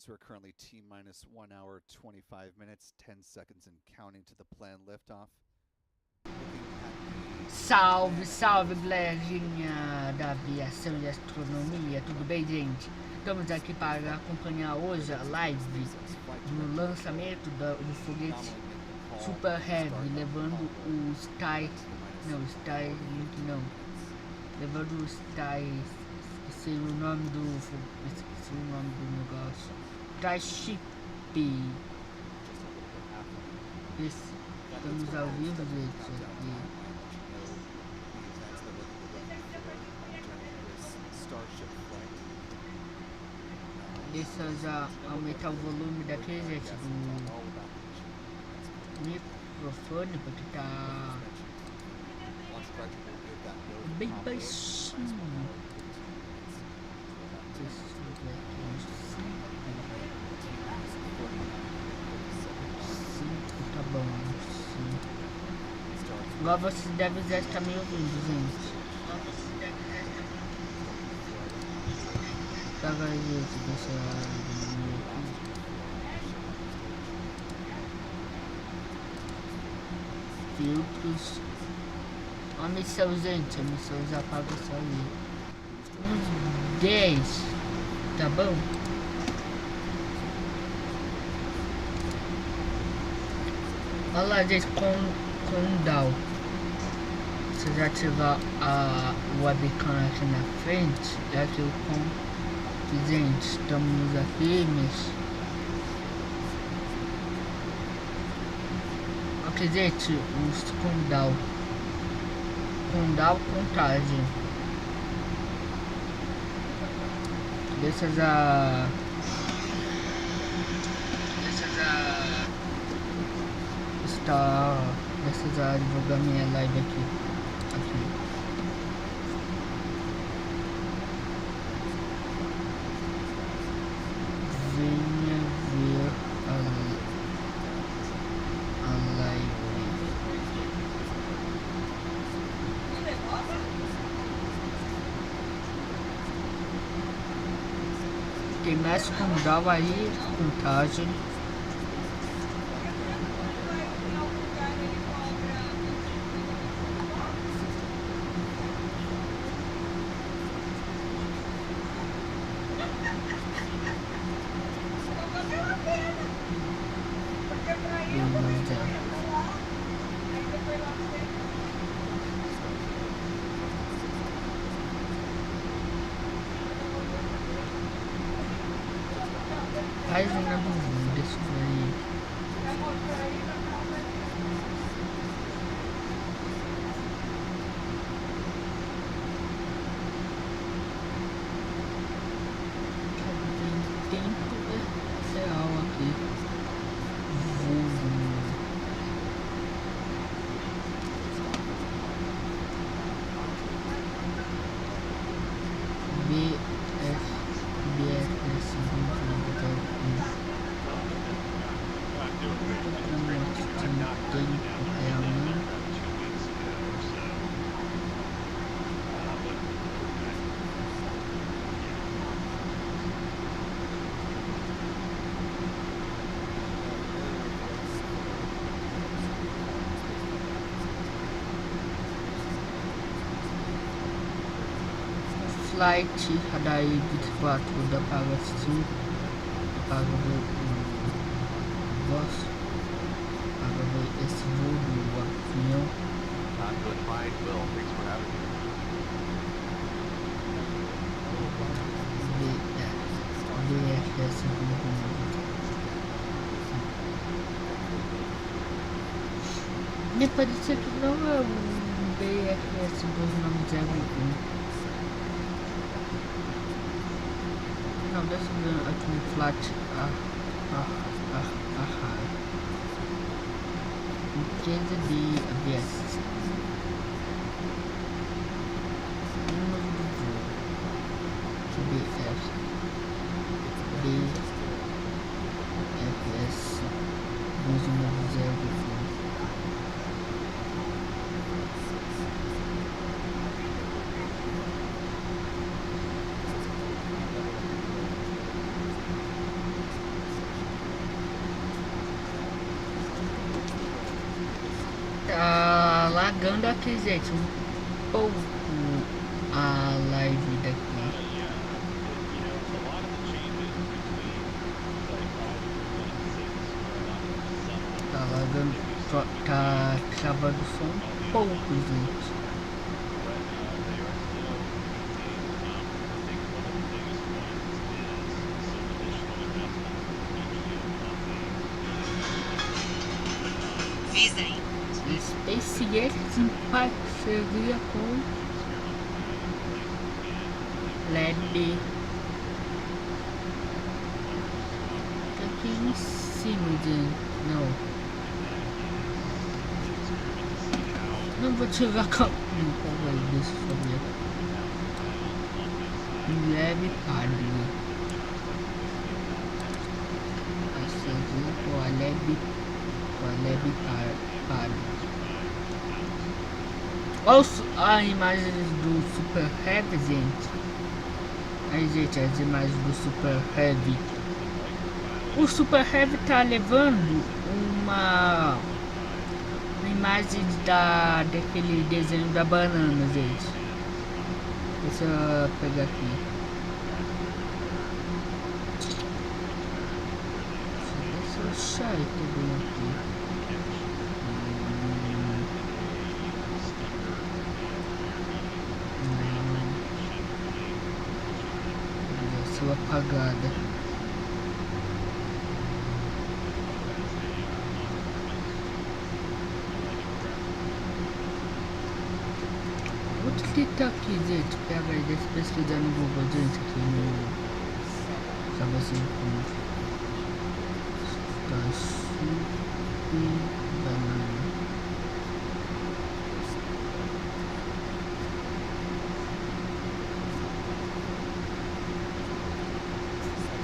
we're currently T minus 1 hour, 25 minutes, 10 seconds and counting to the planned liftoff. Salve, salve, galerinha da aviação e astronomia, tudo bem, gente? Estamos aqui para acompanhar hoje a live do lançamento do foguete Super Heavy, levando o levando o esqueci o nome do negócio, Starship. Estamos ao vivo, gente, aqui. Deixa eu já aumentar o volume daqui, gente, do microfone, porque tá bem baixinho. Deixa eu ver aqui, tá bom, sim. Igual vocês devem já estar me ouvindo, gente. Tá, vai, gente, deixa eu filtros. A missão, gente, a missão já apaga só aí. Uns 10, tá bom? Olha lá, gente, com DAO. Se eu já ativar o webcam aqui na frente, já que eu gente, estamos aqui, mas ok, gente, os com DAO contagem. Deixa eu divulgar minha live aqui. Venha ver a live. Tem mais com DAO aí, contagem. Página do mundo, isso daí. Tem tempo real aqui. Flight daí 24 da Paga Sul, Paga do Vosso, Paga do esse voo do avião. BFS me parecia que não é um BFS 2901. Não, deixa eu ver aqui no flat. Empresa de aviação. Número do voo. BFS 2901. lagando aqui, gente, um pouco a live daqui. Tá lagando, tá travando só um pouco, gente. SpaceX em parceria com LED. Tá aqui em cima, gente. Não vou tirar a câmera. Deixa eu ver. Leve pálido. Parceria com a LED. Com a LED pálido. Olha a imagem do Super Heavy, gente. Aí, gente, as imagens do Super Heavy. O Super Heavy tá levando uma imagem daquele desenho da banana, gente. Deixa eu pegar aqui. Deixa eu achar também aqui. Apagada. Vou clicar aqui, gente. Pega aí, deixa eu pesquisar no Google, gente, aqui no... Pra você encontrar. Starship banana.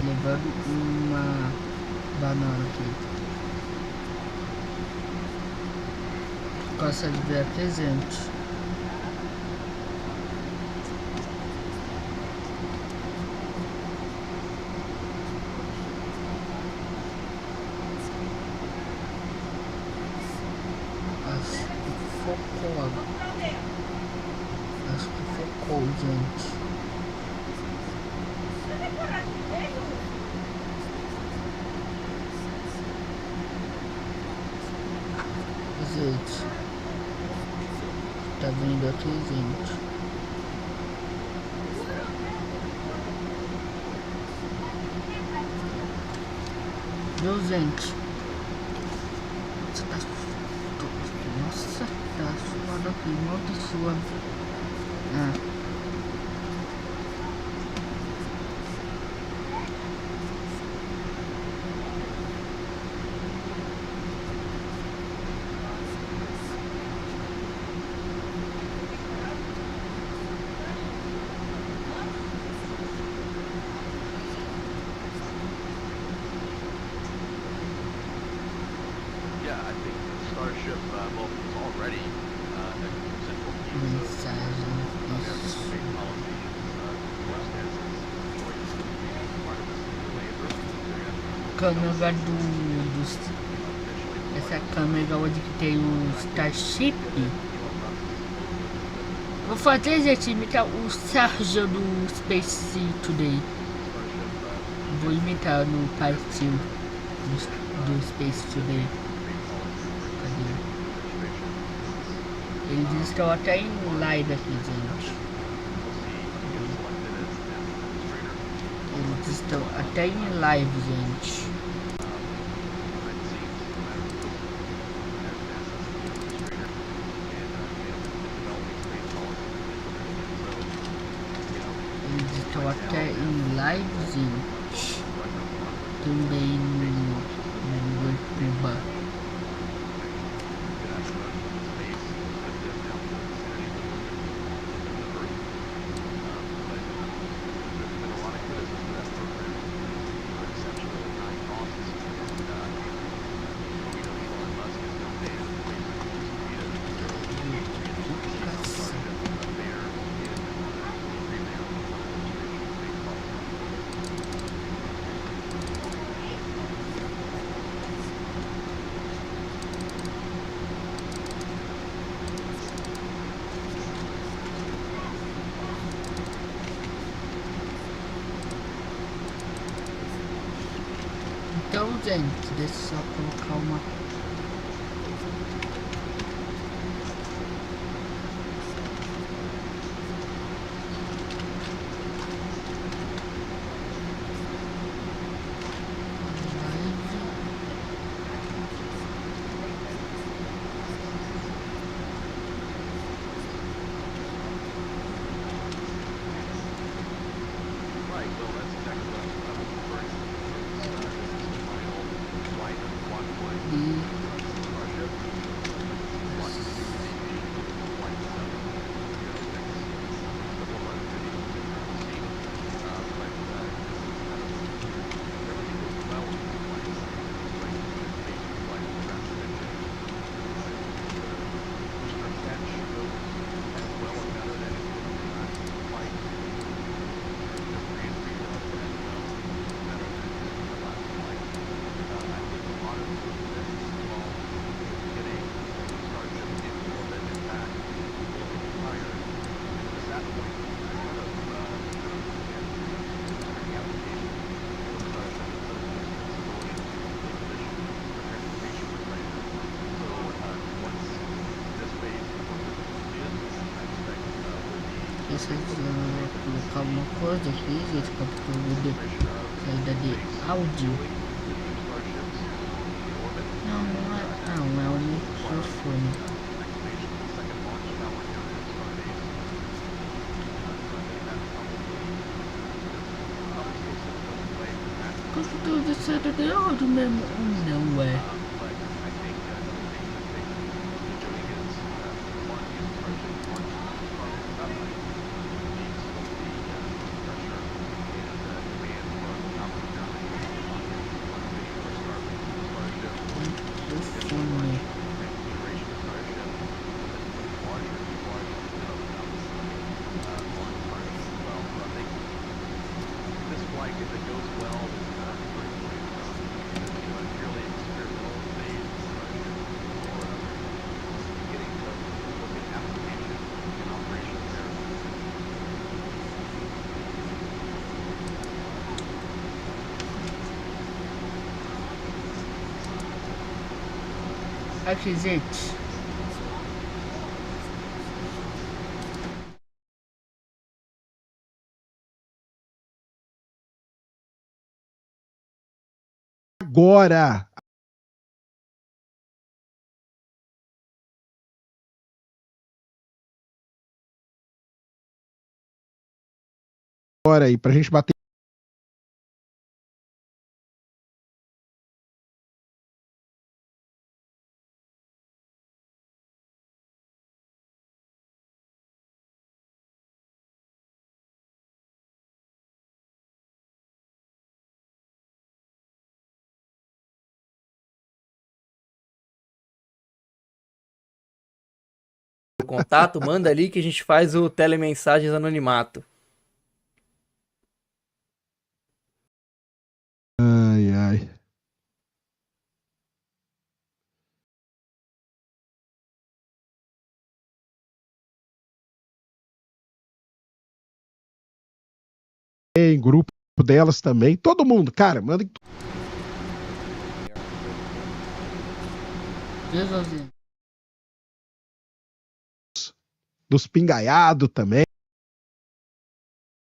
Levando uma banana aqui. Gosta de ver aqui, gente. Acho que focou agora. Acho que focou, gente. Gente, tá vindo aqui, gente. Viu, gente? Nossa, tá suado aqui, muito suado. Yeah, I think Starship well, it's already Câmera essa câmera onde que tem o Starship. Vou fazer, gente, imitar o Sérgio do Space Today. Vou imitar no PAIXÃO do Space Today. Cadê? Eles estão até em live aqui, gente. Eles estão até em live, gente. Eles estão até em live, gente. Também no YouTube. céu, gente. Deixa eu só colocar uma... Right, well, that's exactly what I was referring to. This is the final flight of Convoy Starship. Flight 2CG, Flight 7. You know, next couple of months, maybe we'll see. But this is kind of, everything goes well with these flights. It's like the basic flight of the rapid engine. Booster catch goes as well or better than it did on the last flight. Deixa eu colocar uma coisa aqui, gente, para poder saída de áudio. Não é o microfone. Conteúdo de saída de áudio mesmo. Não é. Aqui, gente. Agora aí pra gente bater. Contato, manda ali que a gente faz o telemensagens anonimato. Ai, ai. Em grupo delas também. Todo mundo, cara, manda. Dos pingaiados também.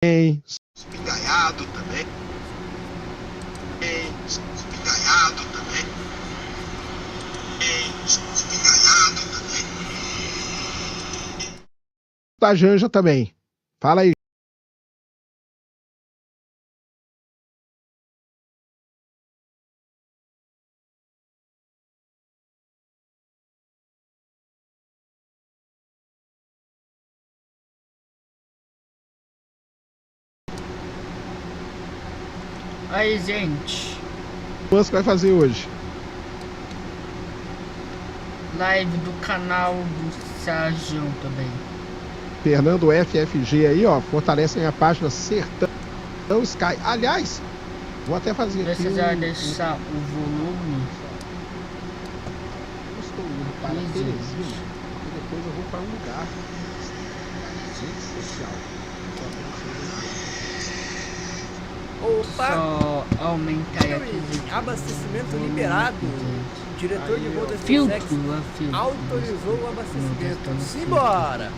Espingaiado também. Espingaiado também. Espingaiado também. Da Janja também. Fala aí. Aí, gente. O que vai fazer hoje? Live do canal do Sérgio também. Fernando FFG aí, ó. Fortalecem a página Sertão Sky. Aliás, vou até fazer aqui. Precisa deixar o volume. Eu estou indo para Teresina. E depois eu vou para um lugar muito especial. Opa! Só aumentar Ui, aqui. abastecimento liberado. O diretor de voo da SpaceX Filtro. autorizou o abastecimento. Simbora!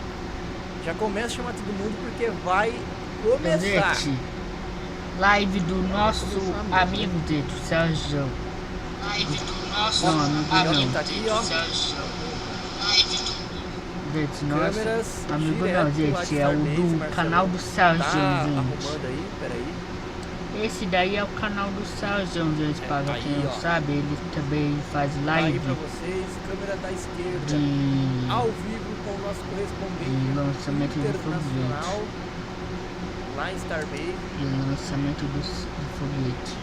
Já começa a chamar todo mundo porque vai começar. Gente, live do nosso amigo dele, Sérgio. Não, amigo não. Tá aqui, ó. Gente, nosso Câmeras amigo direto não, gente, lá de é o Starbase, do Marcelo. canal do Sérgio, Tá gente. arrumando aí, peraí. Esse daí é o canal do Sérgio, gente, para aí, quem não ó. sabe, ele também faz Tá aí live pra vocês, câmera da esquerda. de Ao vivo com o nosso correspondente de lançamento do internacional lá em Starbase. de lançamento do foguete.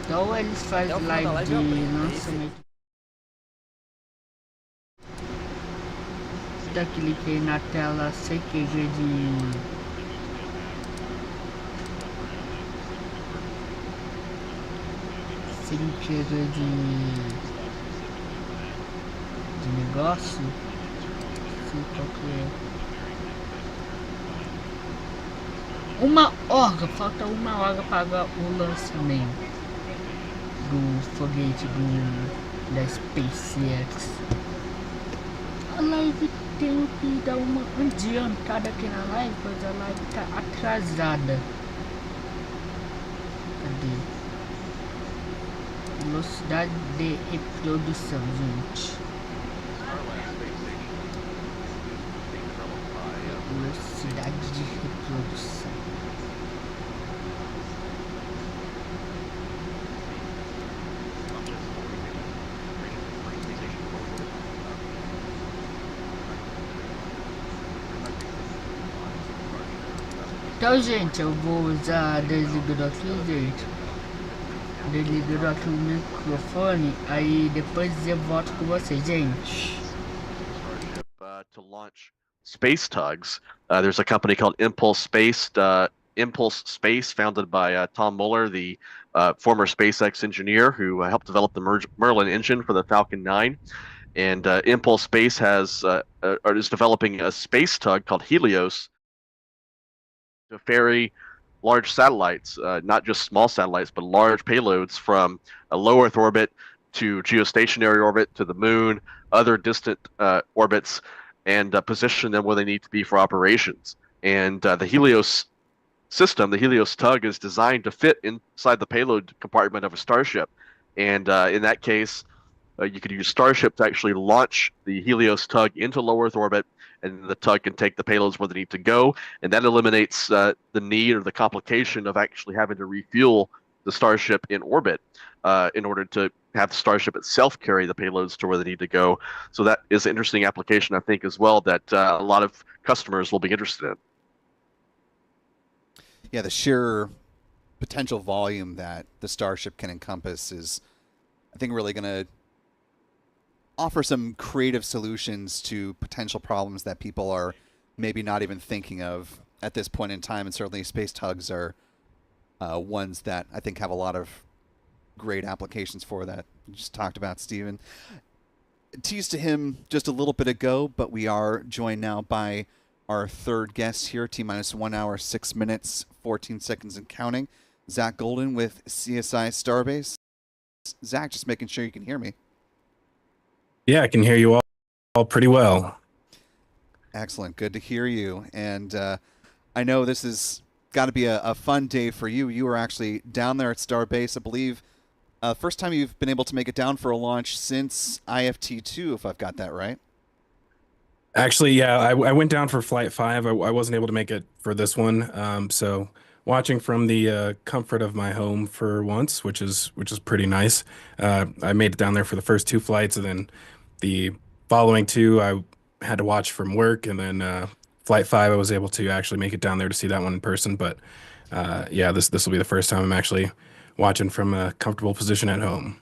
Então eles fazem Até o final da live de live eu aprendo, lançamento. Já cliquei na tela CQG de negócio. Não sei qual que é. Uma hora, falta uma hora para o lançamento do foguete da SpaceX. A live tem que dar uma adiantada aqui na live, pois a live tá atrasada. Cadê? Velocidade de reprodução, gente. Velocidade de reprodução. Então, gente, eu vou usar desligado aqui, gente. Desligado aqui o microfone, aí depois eu volto com vocês, gente. Starship to launch space tugs. There's a company called Impulse Space, founded by Tom Mueller, the former SpaceX engineer who helped develop the Merlin engine for the Falcon 9. And Impulse Space is developing a space tug called Helios to ferry large satellites, not just small satellites, but large payloads from a low Earth orbit to geostationary orbit to the moon, other distant orbits, and position them where they need to be for operations. And the Helios system, the Helios tug, is designed to fit inside the payload compartment of a Starship. And in that case, you could use Starship to actually launch the Helios tug into low Earth orbit, and the tug can take the payloads where they need to go. And that eliminates the need or the complication of actually having to refuel the Starship in orbit in order to have the Starship itself carry the payloads to where they need to go. So that is an interesting application, I think, as well, that a lot of customers will be interested in. Yeah, the sheer potential volume that the Starship can encompass is, I think, really going to offer some creative solutions to potential problems that people are maybe not even thinking of at this point in time. And certainly space tugs are ones that I think have a lot of great applications for that. You just talked about, Stephen. Teased to him just a little bit ago, but we are joined now by our third guest here, T-minus 1 hour, 6 minutes, 14 seconds and counting. Zach Golden with CSI Starbase. Zach, just making sure you can hear me. Yeah, I can hear you all pretty well. Excellent. Good to hear you. And I know this has got to be a fun day for you. You were actually down there at Starbase, I believe. First time you've been able to make it down for a launch since IFT2, if I've got that right. Actually, yeah, I went down for Flight 5. I wasn't able to make it for this one. So watching from the comfort of my home for once, which is pretty nice. I made it down there for the first two flights, and then the following two I had to watch from work, and then Flight 5 I was able to actually make it down there to see that one in person. But yeah, this will be the first time I'm actually watching from a comfortable position at home.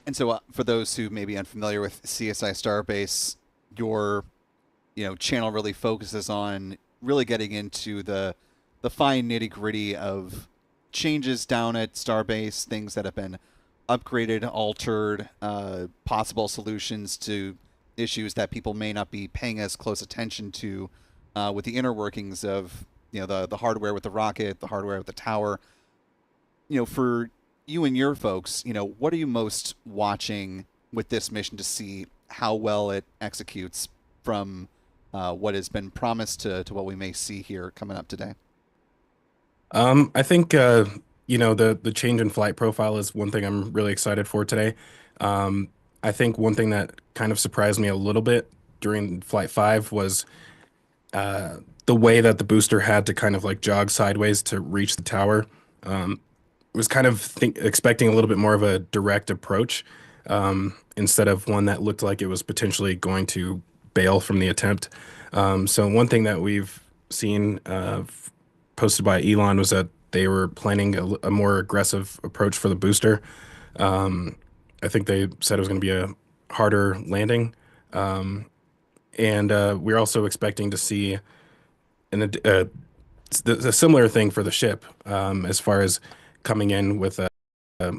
And so for those who may be unfamiliar with CSI Starbase, your channel really focuses on really getting into the fine nitty-gritty of changes down at Starbase, things that have been upgraded, altered, possible solutions to issues that people may not be paying as close attention to with the inner workings of the hardware with the rocket, the hardware with the tower. For you and your folks, what are you most watching with this mission to see how well it executes from what has been promised to what we may see here coming up today? I think the change in flight profile is one thing I'm really excited for today. I think one thing that kind of surprised me a little bit during Flight 5 was the way that the booster had to kind of like jog sideways to reach the tower. Was kind of expecting a little bit more of a direct approach instead of one that looked like it was potentially going to bail from the attempt. So one thing that we've seen posted by Elon was that they were planning a more aggressive approach for the booster. I think they said it was going to be a harder landing. And we're also expecting to see a similar thing for the ship as far as coming in with a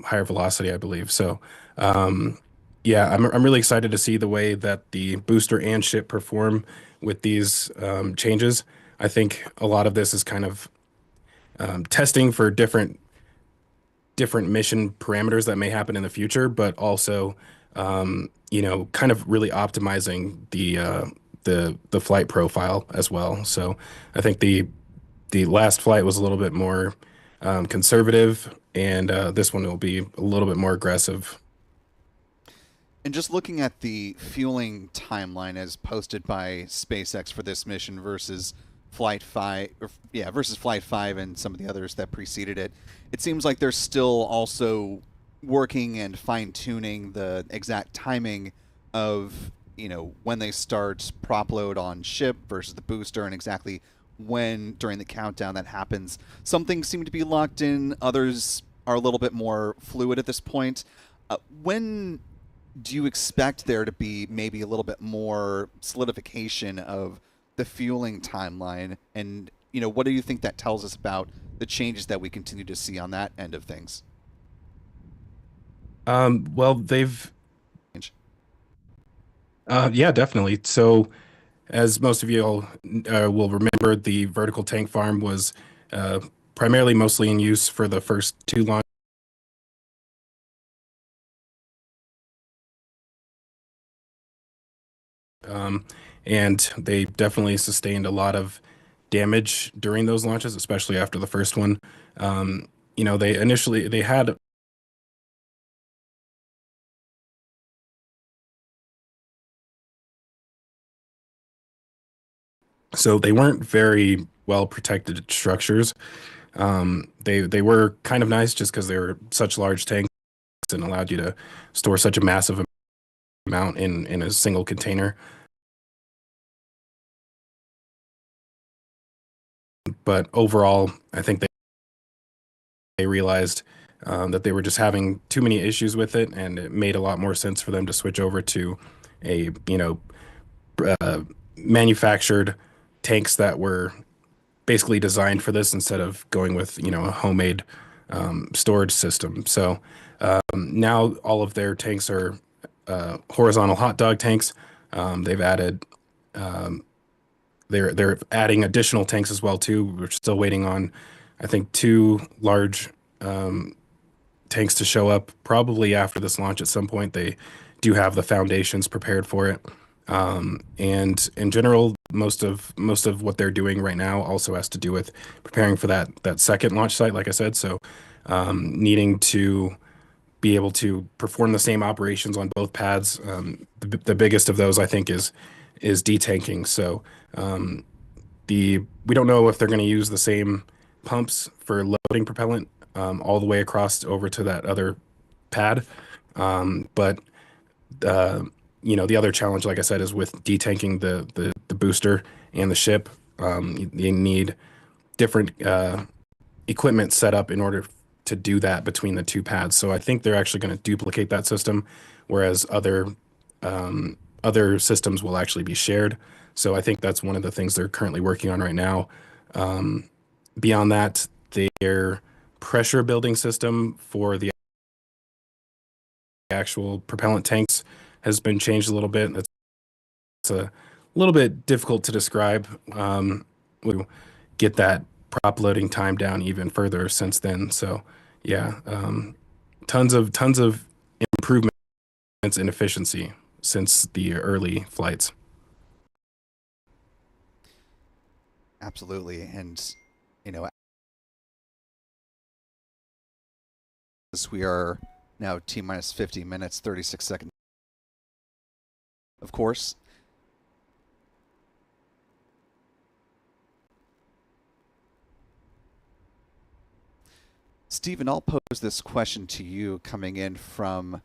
higher velocity, I believe. So, yeah, I'm really excited to see the way that the booster and ship perform with these changes. I think a lot of this is kind of testing for different mission parameters that may happen in the future, but also, kind of really optimizing the flight profile as well. So I think the last flight was a little bit more conservative, and this one will be a little bit more aggressive. And just looking at the fueling timeline as posted by SpaceX for this mission versus Flight 5, versus Flight 5 and some of the others that preceded it, it seems like they're still also working and fine-tuning the exact timing of, when they start prop load on ship versus the booster, and exactly when during the countdown that happens. Some things seem to be locked in, others are a little bit more fluid at this point. When do you expect there to be maybe a little bit more solidification of the fueling timeline? And, what do you think that tells us about the changes that we continue to see on that end of things? Well, they've... yeah, definitely. So, as most of you all will remember, the vertical tank farm was primarily mostly in use for the first 2 launches. And they definitely sustained a lot of damage during those launches, especially after the first one. They had so they weren't very well protected structures. They were kind of nice just because they were such large tanks and allowed you to store such a massive amount in a single container. But overall, I think they realized that they were just having too many issues with it, and it made a lot more sense for them to switch over to a manufactured tanks that were basically designed for this instead of going with a homemade storage system. So now all of their tanks are horizontal hot dog tanks. They've added they're adding additional tanks as well too. We're still waiting on, I think, 2 large tanks to show up probably after this launch at some point. They do have the foundations prepared for it. And in general, most of what they're doing right now also has to do with preparing for that second launch site, like I said. So needing to be able to perform the same operations on both pads. The biggest of those, I think, is detanking. So we don't know if they're going to use the same pumps for loading propellant all the way across over to that other pad. But the other challenge, like I said, is with detanking the booster and the ship. You need different equipment set up in order to do that between the 2 pads. So I think they're actually going to duplicate that system, whereas other systems will actually be shared. So I think that's one of the things they're currently working on right now. Beyond that, their pressure building system for the actual propellant tanks has been changed a little bit. That's a little bit difficult to describe. We get that prop loading time down even further since then. So yeah, tons of improvements in efficiency since the early flights. Absolutely. And, you know, as we are now T minus 50 minutes, 36 seconds, of course. Stephen, I'll pose this question to you coming in from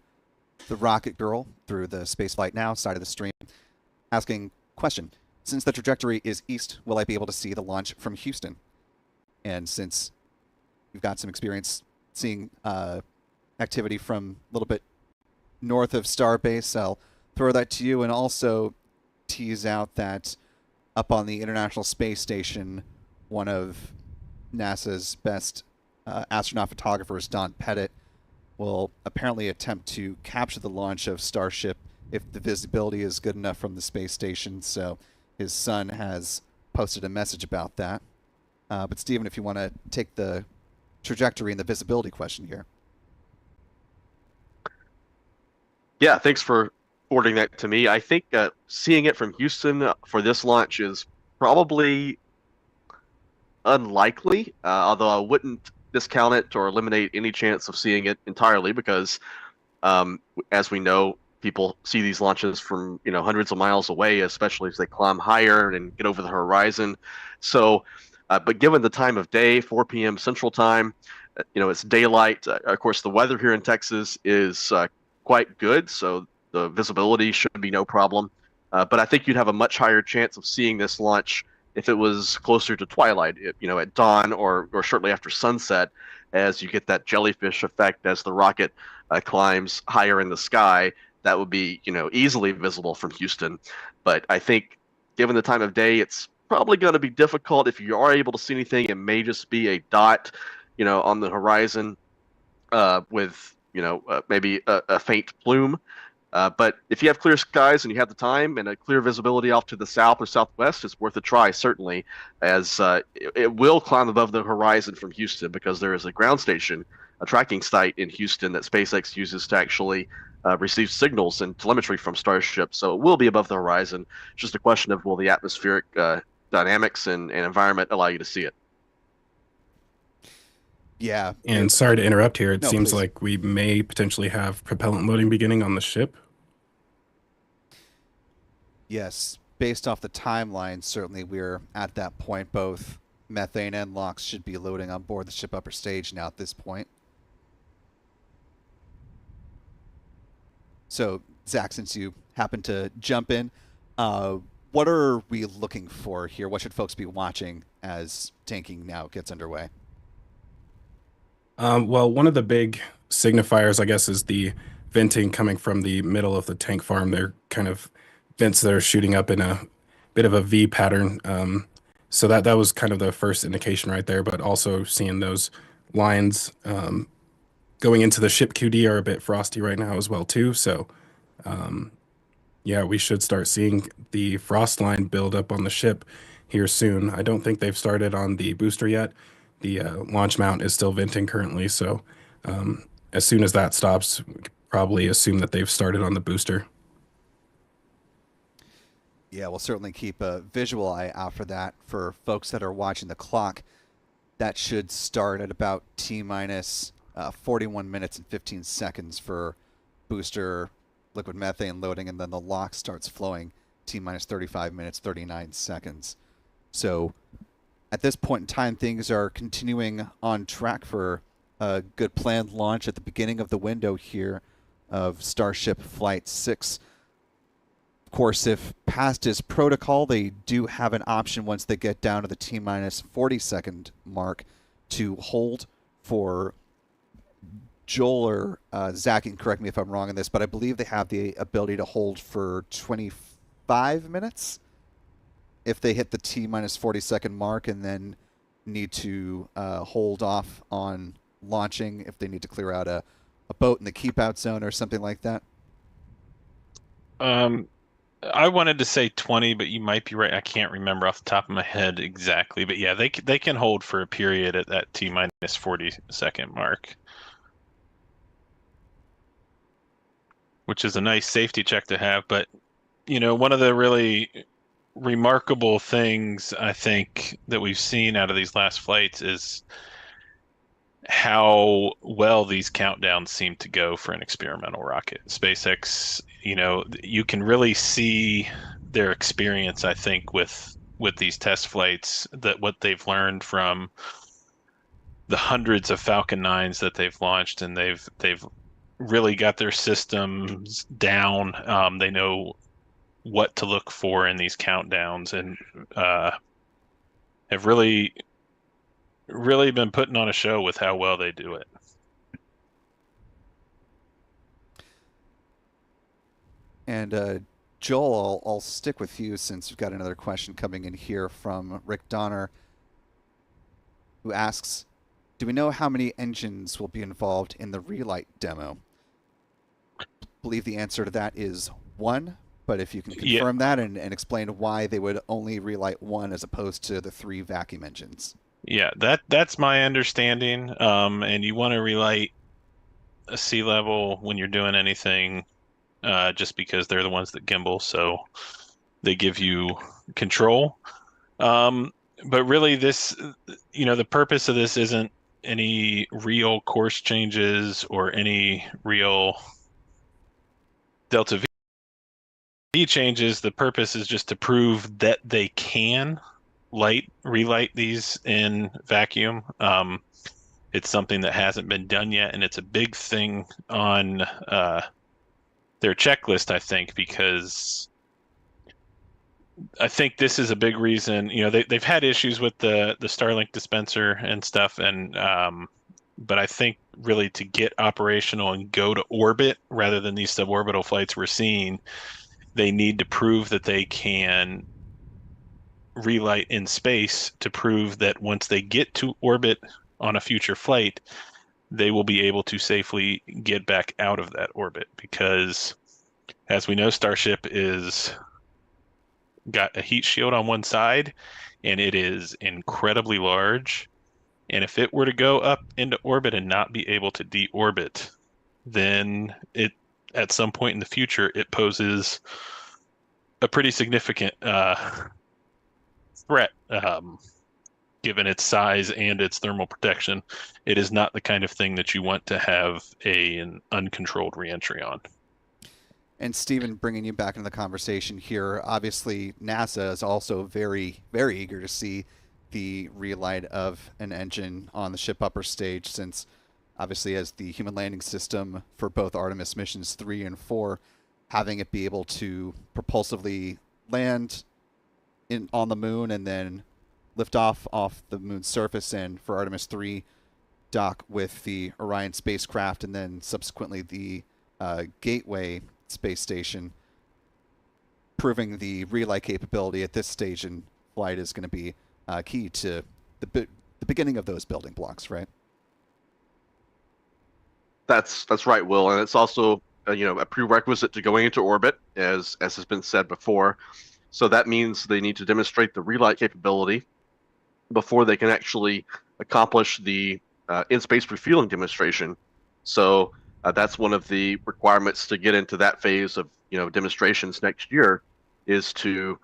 the Rocket Girl through the Spaceflight Now side of the stream, asking, question, since the trajectory is east, will I be able to see the launch from Houston? And since you've got some experience seeing activity from a little bit north of Starbase, I'll throw that to you and also tease out that up on the International Space Station, one of NASA's best astronaut photographers, Don Pettit, will apparently attempt to capture the launch of Starship if the visibility is good enough from the space station. So his son has posted a message about that. But Stephen, if you want to take the trajectory and the visibility question here. Yeah, thanks for forwarding that to me. I think seeing it from Houston for this launch is probably unlikely, although I wouldn't discount it or eliminate any chance of seeing it entirely because, as we know, people see these launches from hundreds of miles away, especially as they climb higher and get over the horizon. So, but given the time of day, 4 p.m. Central Time, it's daylight. Of course, the weather here in Texas is quite good, so the visibility should be no problem. But I think you'd have a much higher chance of seeing this launch if it was closer to twilight, at dawn or shortly after sunset, as you get that jellyfish effect as the rocket climbs higher in the sky. That would be, easily visible from Houston. But I think given the time of day, it's probably going to be difficult. If you are able to see anything, it may just be a dot, on the horizon with, maybe a faint plume. But if you have clear skies and you have the time and a clear visibility off to the south or southwest, it's worth a try, certainly, as it will climb above the horizon from Houston because there is a ground station, a tracking site in Houston that SpaceX uses to actually receive signals and telemetry from Starship. So it will be above the horizon. It's just a question of will the atmospheric dynamics and environment allow you to see it. Yeah. And sorry to interrupt here. It seems please. like we may potentially have propellant loading beginning on the ship. Yes. Based off the timeline, certainly we're at that point. Both methane and LOX should be loading on board the ship upper stage now at this point. So, Zach, since you happen to jump in, what are we looking for here? What should folks be watching as tanking now gets underway? Well, one of the big signifiers, I guess, is the venting coming from the middle of the tank farm. They're kind of vents that are shooting up in a bit of a V pattern. So that was kind of the first indication right there, but also seeing those lines going into the ship QD are a bit frosty right now as well too. So yeah, we should start seeing the frost line build up on the ship here soon. I don't think they've started on the booster yet. The launch mount is still venting currently, so as soon as that stops, we could probably assume that they've started on the booster. Yeah, we'll certainly keep a visual eye out for that. For folks that are watching the clock, that should start at about T-minus 41 minutes and 15 seconds for booster liquid methane loading, and then the LOX starts flowing T-minus 35 minutes, 39 seconds. So at this point in time, things are continuing on track for a good planned launch at the beginning of the window here of Starship Flight 6. Of course, if past is protocol, they do have an option once they get down to the T-minus 40-second mark to hold for Joel or Zach, and correct me if I'm wrong on this, but I believe they have the ability to hold for 25 minutes if they hit the T-minus 40-second mark and then need to hold off on launching if they need to clear out a boat in the keep-out zone or something like that? I wanted to say 20, but you might be right. I can't remember off the top of my head exactly. But yeah, they can hold for a period at that T minus 40-second mark, which is a nice safety check to have. But one of the really remarkable things I think that we've seen out of these last flights is how well these countdowns seem to go for an experimental rocket. SpaceX, you can really see their experience, I think, with these test flights, that what they've learned from the hundreds of Falcon 9s that they've launched, and they've really got their systems down. They know what to look for in these countdowns, and have really been putting on a show with how well they do it. And Joel, I'll stick with you since we've got another question coming in here from Rick Donner, who asks, do we know how many engines will be involved in the relight demo? I believe the answer to that is 1, but if you can confirm that and explain why they would only relight 1 as opposed to the 3 vacuum engines. Yeah, that's my understanding. And you want to relight a sea level when you're doing anything, just because they're the ones that gimbal, so they give you control. But really, this, the purpose of this isn't any real course changes or any real delta V changes. The purpose is just to prove that they can relight these in vacuum. It's something that hasn't been done yet, and it's a big thing on their checklist, I think, because I think this is a big reason. They've had issues with the Starlink dispenser and stuff, and but I think really to get operational and go to orbit rather than these suborbital flights we're seeing, they need to prove that they can relight in space to prove that once they get to orbit on a future flight, they will be able to safely get back out of that orbit. Because as we know, Starship is got a heat shield on one side, and it is incredibly large. And if it were to go up into orbit and not be able to deorbit, then at some point in the future, it poses a pretty significant threat, given its size and its thermal protection. It is not the kind of thing that you want to have an uncontrolled reentry on. And Stephen, bringing you back into the conversation here, obviously NASA is also very, very eager to see the relight of an engine on the ship upper stage, since obviously as the human landing system for both Artemis missions 3 and 4, having it be able to propulsively land on the moon and then lift off the moon's surface, and for Artemis 3 dock with the Orion spacecraft and then subsequently the Gateway space station. Proving the relight capability at this stage in flight is going to be key to the beginning of those building blocks, right? That's right, Will, and it's also a prerequisite to going into orbit, as has been said before. So that means they need to demonstrate the relight capability before they can actually accomplish the in-space refueling demonstration. So that's one of the requirements to get into that phase of demonstrations next year, is to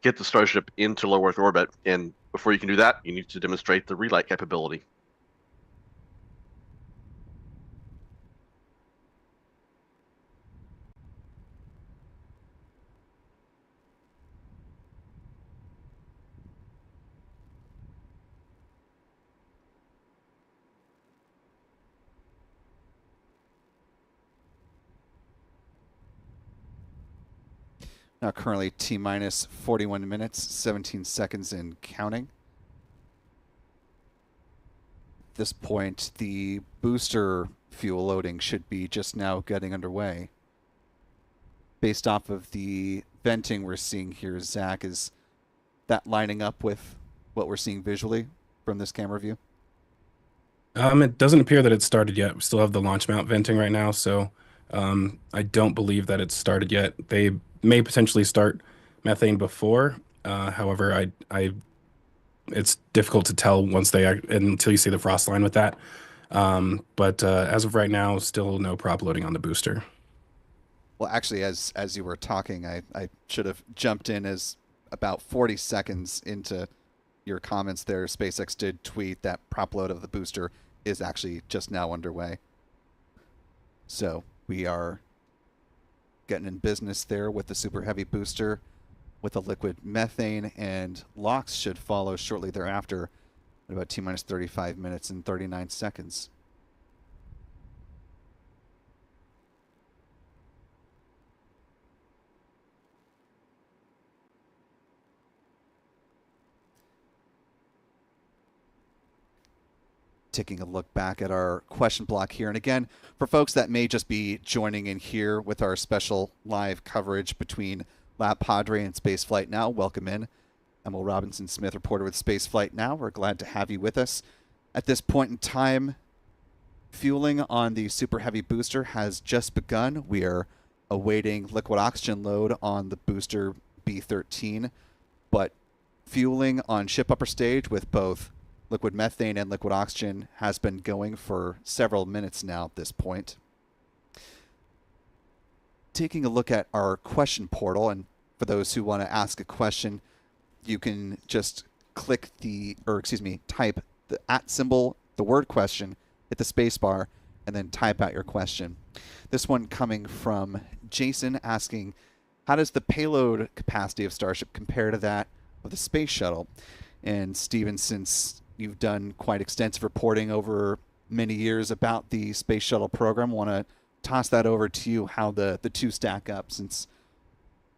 get the Starship into low Earth orbit. And before you can do that, you need to demonstrate the relight capability. Now currently T-minus 41 minutes, 17 seconds and counting. At this point, the booster fuel loading should be just now getting underway. Based off of the venting we're seeing here, Zach, is that lining up with what we're seeing visually from this camera view? It doesn't appear that it's started yet. We still have the launch mount venting right now, so I don't believe that it's started yet. They may potentially start methane before. However, it's difficult to tell until you see the frost line with that. But as of right now, still no prop loading on the booster. Well, actually, as you were talking, I should have jumped in as about 40 seconds into your comments there. SpaceX did tweet that prop load of the booster is actually just now underway. So we are getting in business there with the Super Heavy booster with the liquid methane, and LOX should follow shortly thereafter at about T-minus 35 minutes and 39 seconds. Taking a look back at our question block here. And again, for folks that may just be joining in here with our special live coverage between Lab Padre and Spaceflight Now, welcome in. Emil Robinson Smith, reporter with Spaceflight Now. We're glad to have you with us. At this point in time, fueling on the Super Heavy booster has just begun. We are awaiting liquid oxygen load on the booster B13, but fueling on ship upper stage with both liquid methane and liquid oxygen has been going for several minutes now at this point. Taking a look at our question portal, and for those who want to ask a question, you can just type the @ symbol, the word question, hit the space bar, and then type out your question. This one coming from Jason asking, how does the payload capacity of Starship compare to that of the space shuttle? And Steven, since you've done quite extensive reporting over many years about the space shuttle program, want to toss that over to you, how the two stack up, since,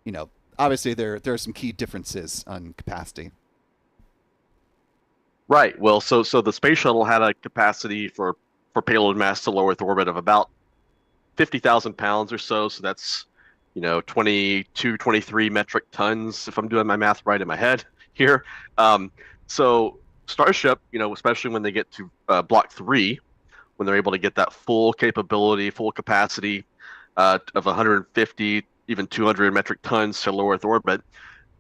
you know, obviously there are some key differences on capacity. Right. Well, so the space shuttle had a capacity for payload mass to low Earth orbit of about 50,000 pounds or so. So that's, 22, 23 metric tons, if I'm doing my math right in my head here. So Starship, especially when they get to Block 3, when they're able to get that full capability, full capacity of 150, even 200 metric tons to low Earth orbit.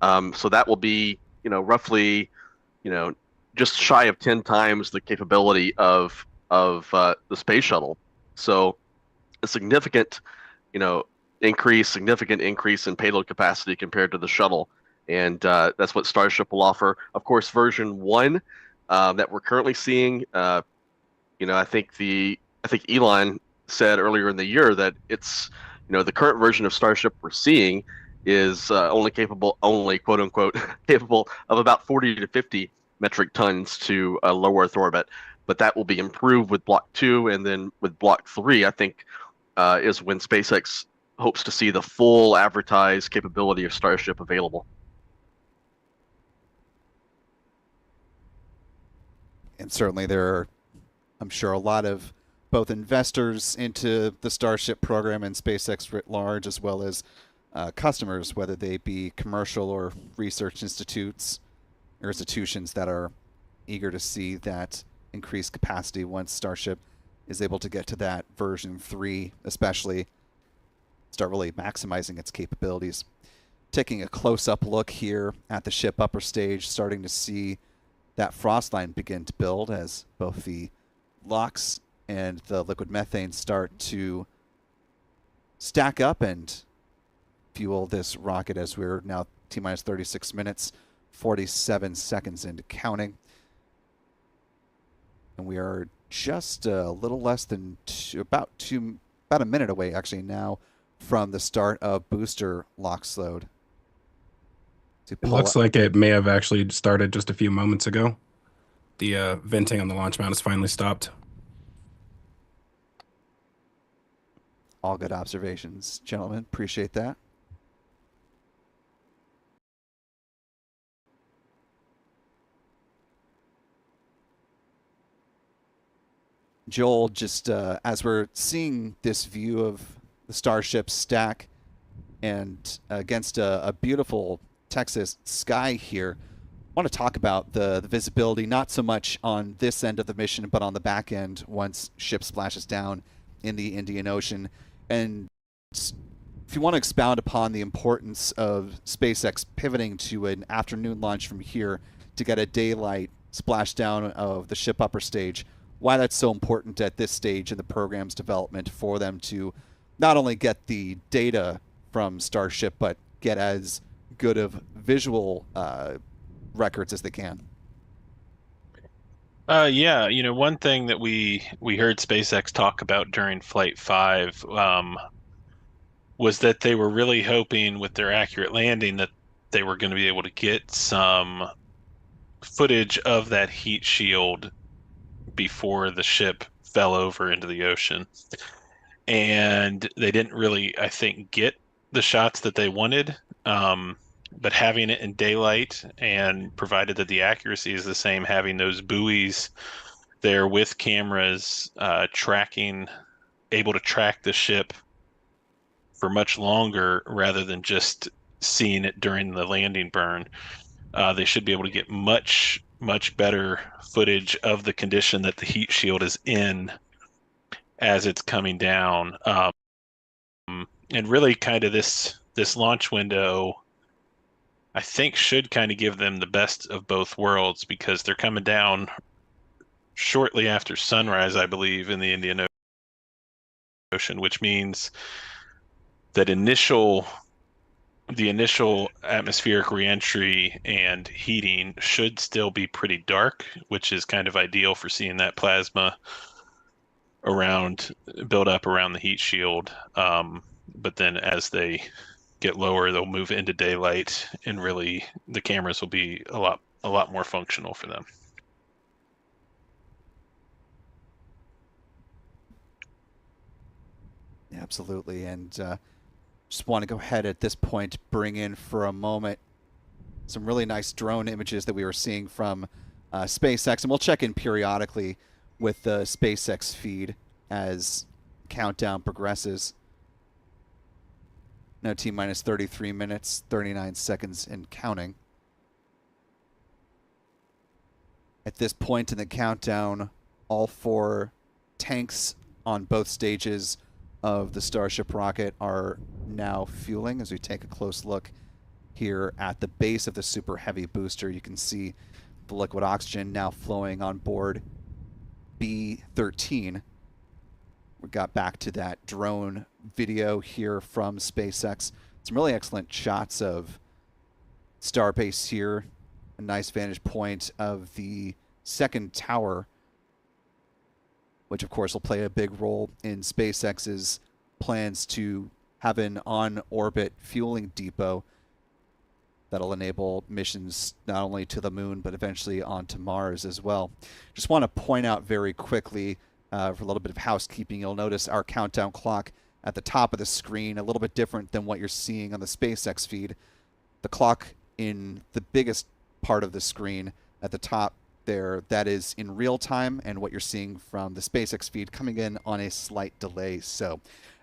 So that will be, roughly, just shy of 10 times the capability of the space shuttle. So a significant increase in payload capacity compared to the shuttle. And that's what Starship will offer. Of course, version 1 that we're currently seeing, I think Elon said earlier in the year that it's, the current version of Starship we're seeing is only quote unquote capable of about 40 to 50 metric tons to low Earth orbit. But that will be improved with Block 2, and then with Block 3, I think, is when SpaceX hopes to see the full advertised capability of Starship available. And certainly there are, I'm sure, a lot of both investors into the Starship program and SpaceX writ large, as well as customers, whether they be commercial or research institutions that are eager to see that increased capacity once Starship is able to get to that version 3, especially start really maximizing its capabilities. Taking a close-up look here at the ship upper stage, starting to see that frost line begin to build as both the LOX and the liquid methane start to stack up and fuel this rocket, as we're now T-minus 36 minutes, 47 seconds into counting. And we are just a little less than about a minute away actually now from the start of booster LOX load. It looks like it may have actually started just a few moments ago. The venting on the launch mount has finally stopped. All good observations, gentlemen. Appreciate that. Joel, just as we're seeing this view of the Starship stack and against a beautiful Texas sky here, I want to talk about the visibility, not so much on this end of the mission, but on the back end once ship splashes down in the Indian Ocean. And if you want to expound upon the importance of SpaceX pivoting to an afternoon launch from here to get a daylight splashdown of the ship upper stage, why that's so important at this stage in the program's development for them to not only get the data from Starship, but get as good of visual records as they can. Yeah, you know, one thing that we heard SpaceX talk about during Flight 5 was that they were really hoping with their accurate landing that they were going to be able to get some footage of that heat shield before the ship fell over into the ocean. And they didn't really, I think, get the shots that they wanted. But having it in daylight, and provided that the accuracy is the same, having those buoys there with cameras able to track the ship for much longer rather than just seeing it during the landing burn, they should be able to get much better footage of the condition that the heat shield is in as it's coming down. And really kind of this launch window, I think, should kind of give them the best of both worlds, because they're coming down shortly after sunrise, I believe, in the Indian Ocean, which means that the initial atmospheric reentry and heating should still be pretty dark, which is kind of ideal for seeing that plasma build up around the heat shield. But then as they get lower, they'll move into daylight, and really the cameras will be a lot more functional for them. Absolutely. And just want to go ahead at this point, bring in for a moment some really nice drone images that we were seeing from SpaceX, and we'll check in periodically with the SpaceX feed as countdown progresses. Now T-minus 33 minutes, 39 seconds and counting. At this point in the countdown, all 4 tanks on both stages of the Starship rocket are now fueling. As we take a close look here at the base of the Super Heavy booster, you can see the liquid oxygen now flowing on board B-13. We got back to that drone video here from SpaceX. Some really excellent shots of Starbase here. A nice vantage point of the second tower, which of course will play a big role in SpaceX's plans to have an on-orbit fueling depot that'll enable missions not only to the moon, but eventually onto Mars as well. Just want to point out very quickly, for a little bit of housekeeping, you'll notice our countdown clock at the top of the screen, a little bit different than what you're seeing on the SpaceX feed. The clock in the biggest part of the screen at the top there, that is in real time, and what you're seeing from the SpaceX feed coming in on a slight delay. So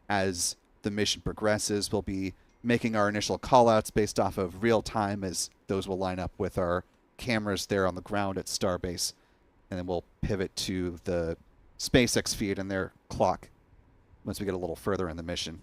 as the mission progresses, we'll be making our initial callouts based off of real time, as those will line up with our cameras there on the ground at Starbase, and then we'll pivot to the SpaceX feed and their clock once we get a little further in the mission.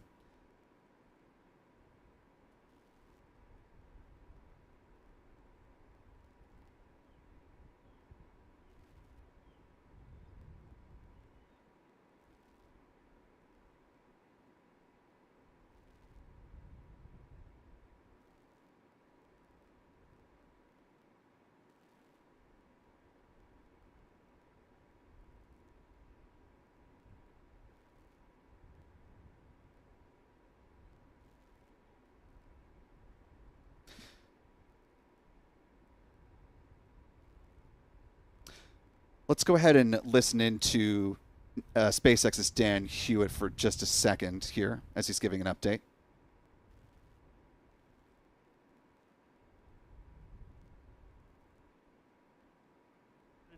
Let's go ahead and listen into SpaceX's Dan Hewitt for just a second here as he's giving an update.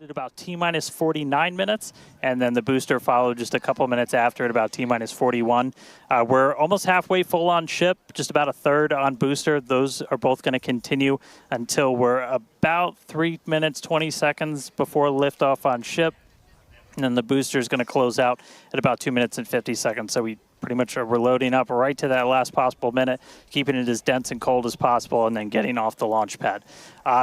At about T-minus 49 minutes, and then the booster followed just a couple minutes after at about T-minus 41. We're almost halfway full on ship, just about a third on booster. Those are both going to continue until we're about 3 minutes, 20 seconds before liftoff on ship. And then the booster is going to close out at about 2 minutes and 50 seconds. So we Pretty much we're loading up right to that last possible minute, keeping it as dense and cold as possible, and then getting off the launch pad.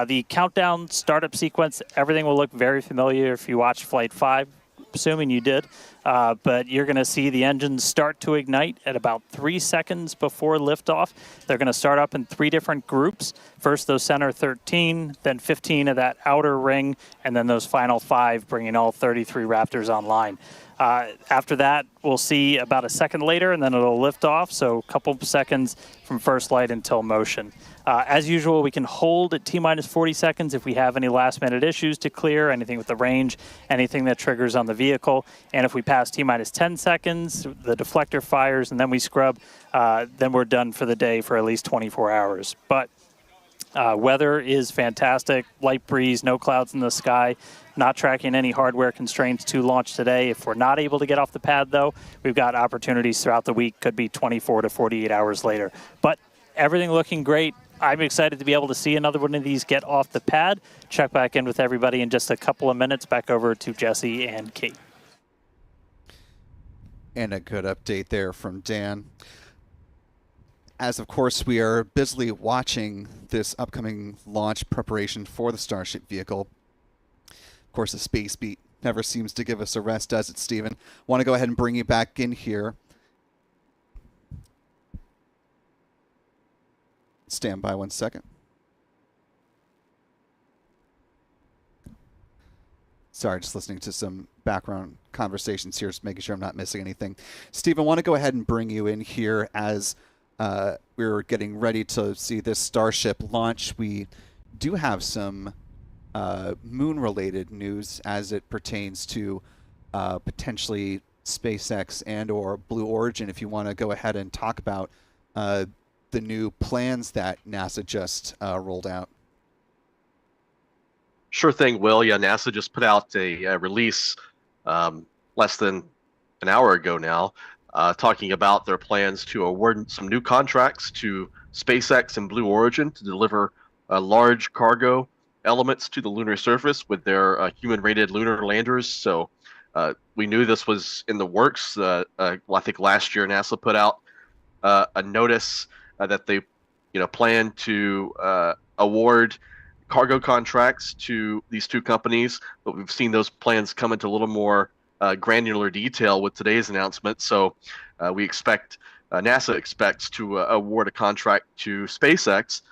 The countdown startup sequence, everything will look very familiar if you watched Flight 5, assuming you did. But you're going to see the engines start to ignite at about 3 seconds before liftoff. They're going to start up in 3 different groups. First, those center 13, then 15 of that outer ring, and then those final 5, bringing all 33 Raptors online. After that, we'll see about a second later, and then it'll lift off, so a couple seconds from first light until motion. As usual, we can hold at T-minus 40 seconds if we have any last-minute issues to clear, anything with the range, anything that triggers on the vehicle. And if we pass T-minus 10 seconds, the deflector fires, and then we scrub, then we're done for the day for at least 24 hours. But weather is fantastic, light breeze, no clouds in the sky. Not tracking any hardware constraints to launch today. If we're not able to get off the pad, though, we've got opportunities throughout the week, could be 24 to 48 hours later. But everything looking great. I'm excited to be able to see another one of these get off the pad. Check back in with everybody in just a couple of minutes. Back over to Jesse and Kate. And a good update there from Dan. As, of course, we are busily watching this upcoming launch preparation for the Starship vehicle. Of course, the space beat never seems to give us a rest, does it, Stephen? Want to go ahead and bring you back in here. Stand by 1 second. Sorry, just listening to some background conversations here, just making sure I'm not missing anything. Stephen, I want to go ahead and bring you in here as we're getting ready to see this Starship launch. We do have some moon-related news as it pertains to potentially SpaceX and or Blue Origin. If you want to go ahead and talk about the new plans that NASA just rolled out. Sure thing, Will. Yeah, NASA just put out a release less than an hour ago now, talking about their plans to award some new contracts to SpaceX and Blue Origin to deliver large cargo elements to the lunar surface with their human-rated lunar landers. So we knew this was in the works. I think last year NASA put out a notice that they, plan to award cargo contracts to these 2 companies, but we've seen those plans come into a little more granular detail with today's announcement. So we expect, NASA expects to award a contract to SpaceX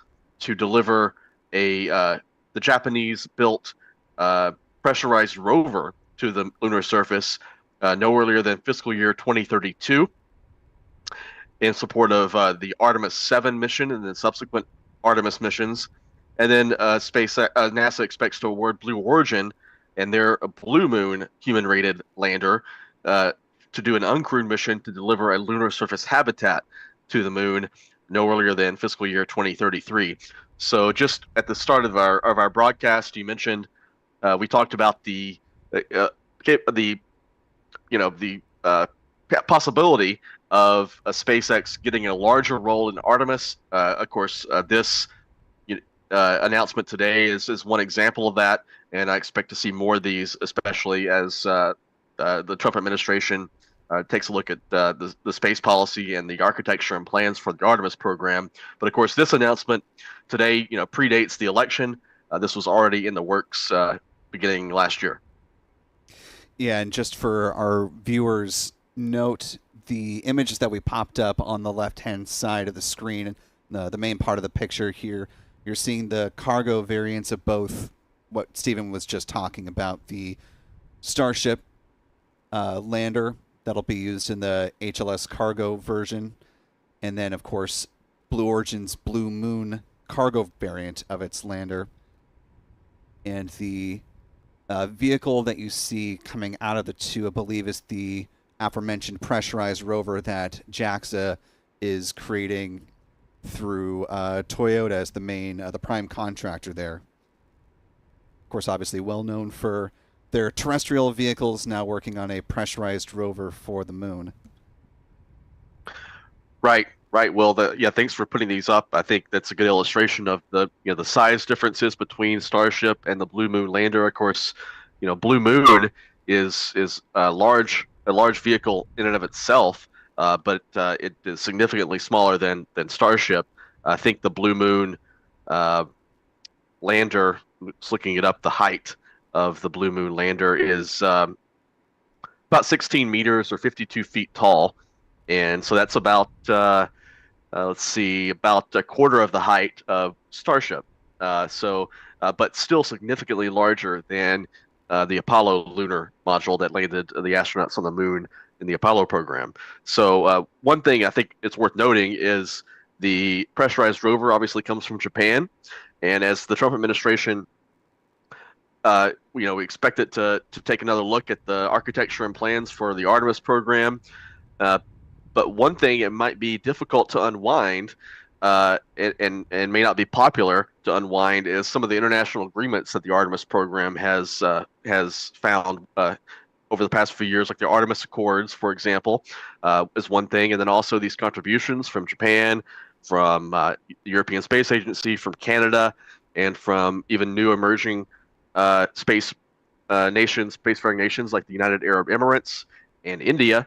to deliver the Japanese-built pressurized rover to the lunar surface no earlier than fiscal year 2032. In support of the Artemis 7 mission and the subsequent Artemis missions. And then NASA expects to award Blue Origin and their Blue Moon human-rated lander to do an uncrewed mission to deliver a lunar surface habitat to the moon no earlier than fiscal year 2033. So just at the start of our broadcast, you mentioned we talked about the possibility of SpaceX getting a larger role in Artemis. Of course, this announcement today is one example of that, and I expect to see more of these, especially as the Trump administration takes a look at the space policy and the architecture and plans for the Artemis program. But of course, this announcement today, predates the election. This was already in the works beginning last year. Yeah, and just for our viewers, note the images that we popped up on the left-hand side of the screen, the main part of the picture here. You're seeing the cargo variants of both what Stephen was just talking about, the Starship lander that'll be used in the HLS cargo version, and then, of course, Blue Origin's Blue Moon cargo variant of its lander. And the vehicle that you see coming out of the 2, I believe, is the aforementioned pressurized rover that JAXA is creating through Toyota as the main, the prime contractor there. Of course, obviously well known for their terrestrial vehicles, now working on a pressurized rover for the moon. Right. Well, thanks for putting these up. I think that's a good illustration of the size differences between Starship and the Blue Moon lander. Of course, Blue Moon is a large vehicle in and of itself, but it is significantly smaller than Starship. I think the Blue Moon lander, just looking it up, the height of the Blue Moon lander is about 16 meters or 52 feet tall, and so that's about let's see, about a quarter of the height of Starship. But still significantly larger than the Apollo lunar module that landed the astronauts on the moon in the Apollo program. So one thing I think it's worth noting is the pressurized rover obviously comes from Japan, and as the Trump administration, we expect it to take another look at the architecture and plans for the Artemis program. But one thing it might be difficult to unwind, and may not be popular to unwind, is some of the international agreements that the Artemis program has found over the past few years, like the Artemis Accords, for example, is one thing, and then also these contributions from Japan, from the European Space Agency, from Canada, and from even new emerging spacefaring nations like the United Arab Emirates and India.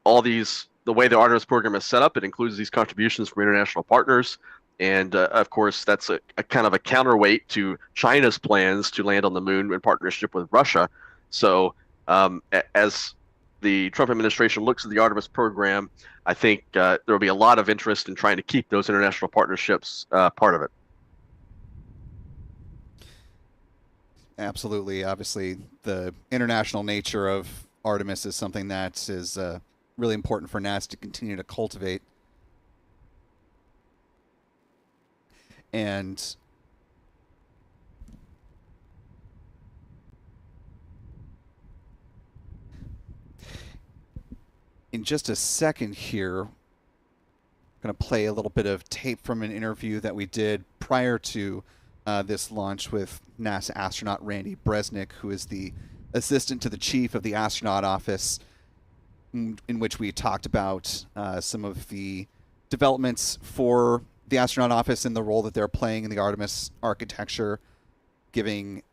All these, the way the Artemis program is set up, it includes these contributions from international partners. And of course, that's a kind of a counterweight to China's plans to land on the moon in partnership with Russia. So as the Trump administration looks at the Artemis program, I think there will be a lot of interest in trying to keep those international partnerships part of it. Absolutely. Obviously, the international nature of Artemis is something that is really important for NASA to continue to cultivate. And in just a second here, I'm going to play a little bit of tape from an interview that we did prior to this launch with NASA astronaut Randy Bresnik, who is the assistant to the chief of the astronaut office, in which we talked about some of the developments for the astronaut office and the role that they're playing in the Artemis architecture, giving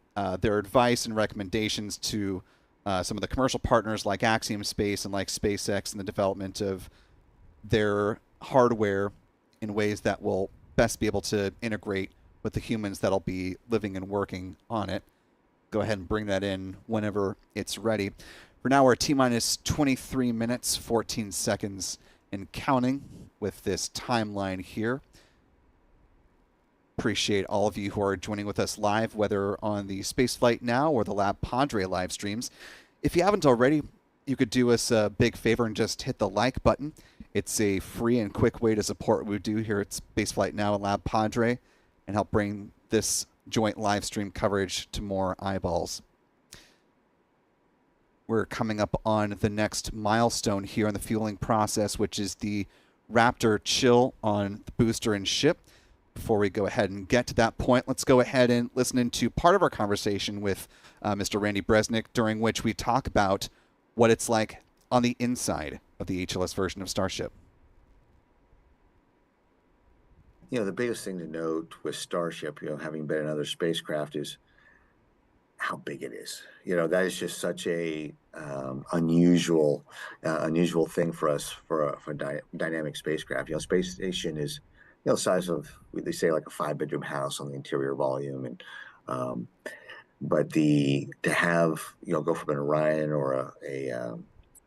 their advice and recommendations to some of the commercial partners like Axiom Space and like SpaceX in the development of their hardware in ways that will best be able to integrate with the humans that'll be living and working on it. Go ahead and bring that in whenever it's ready. For now, we're T-minus 23 minutes, 14 seconds, and counting with this timeline here. Appreciate all of you who are joining with us live, whether on the Spaceflight Now or the Lab Padre live streams. If you haven't already, you could do us a big favor and just hit the like button. It's a free and quick way to support what we do here at Spaceflight Now and Lab Padre and help bring this joint live stream coverage to more eyeballs. We're coming up on the next milestone here in the fueling process, which is the Raptor chill on the booster and ship. Before we go ahead and get to that point, let's go ahead and listen into part of our conversation with Mr. Randy Bresnik, during which we talk about what it's like on the inside of the HLS version of Starship. The biggest thing to note with Starship, having been in other spacecraft, is how big it is. That is just such a unusual thing for us for dynamic spacecraft. Space station is the size of, they say, like a 5-bedroom house on the interior volume, and but to have go from an Orion or a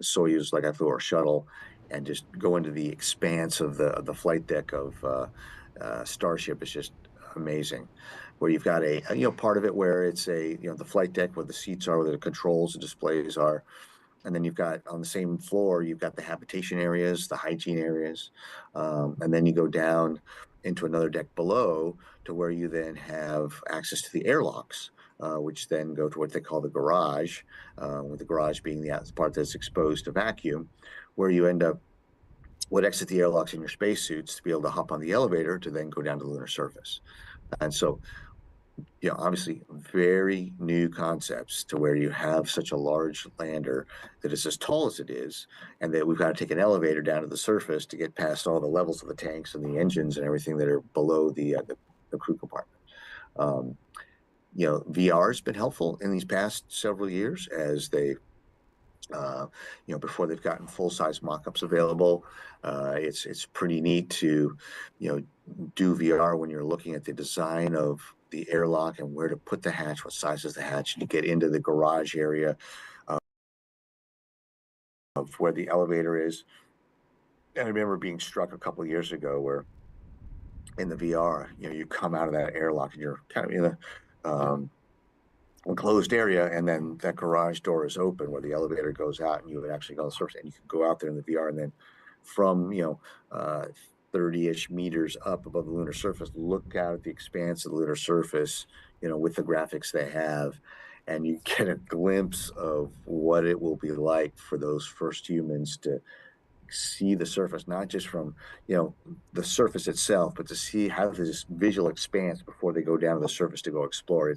Soyuz, like I flew, or a shuttle, and just go into the expanse of the flight deck of Starship is just amazing. Where you've got a part of it where it's the flight deck where the seats are, where the controls and displays are, and then you've got on the same floor you've got the habitation areas, the hygiene areas, and then you go down into another deck below to where you then have access to the airlocks, which then go to what they call the garage, with the garage being the part that's exposed to vacuum, where you end up would exit the airlocks in your spacesuits to be able to hop on the elevator to then go down to the lunar surface. And so, obviously very new concepts to where you have such a large lander that is as tall as it is, and that we've got to take an elevator down to the surface to get past all the levels of the tanks and the engines and everything that are below the crew compartment. VR has been helpful in these past several years as they before they've gotten full-size mock-ups available. It's pretty neat to, do VR when you're looking at the design of the airlock and where to put the hatch, what size is the hatch, and to get into the garage area of where the elevator is. And I remember being struck a couple of years ago where in the VR, you come out of that airlock and you're kind of in a enclosed area, and then that garage door is open where the elevator goes out, and you would actually go on the surface, and you can go out there in the VR, and then from 30-ish meters up above the lunar surface, look out at the expanse of the lunar surface, with the graphics they have, and you get a glimpse of what it will be like for those first humans to see the surface, not just from the surface itself, but to see how this visual expanse before they go down to the surface to go explore.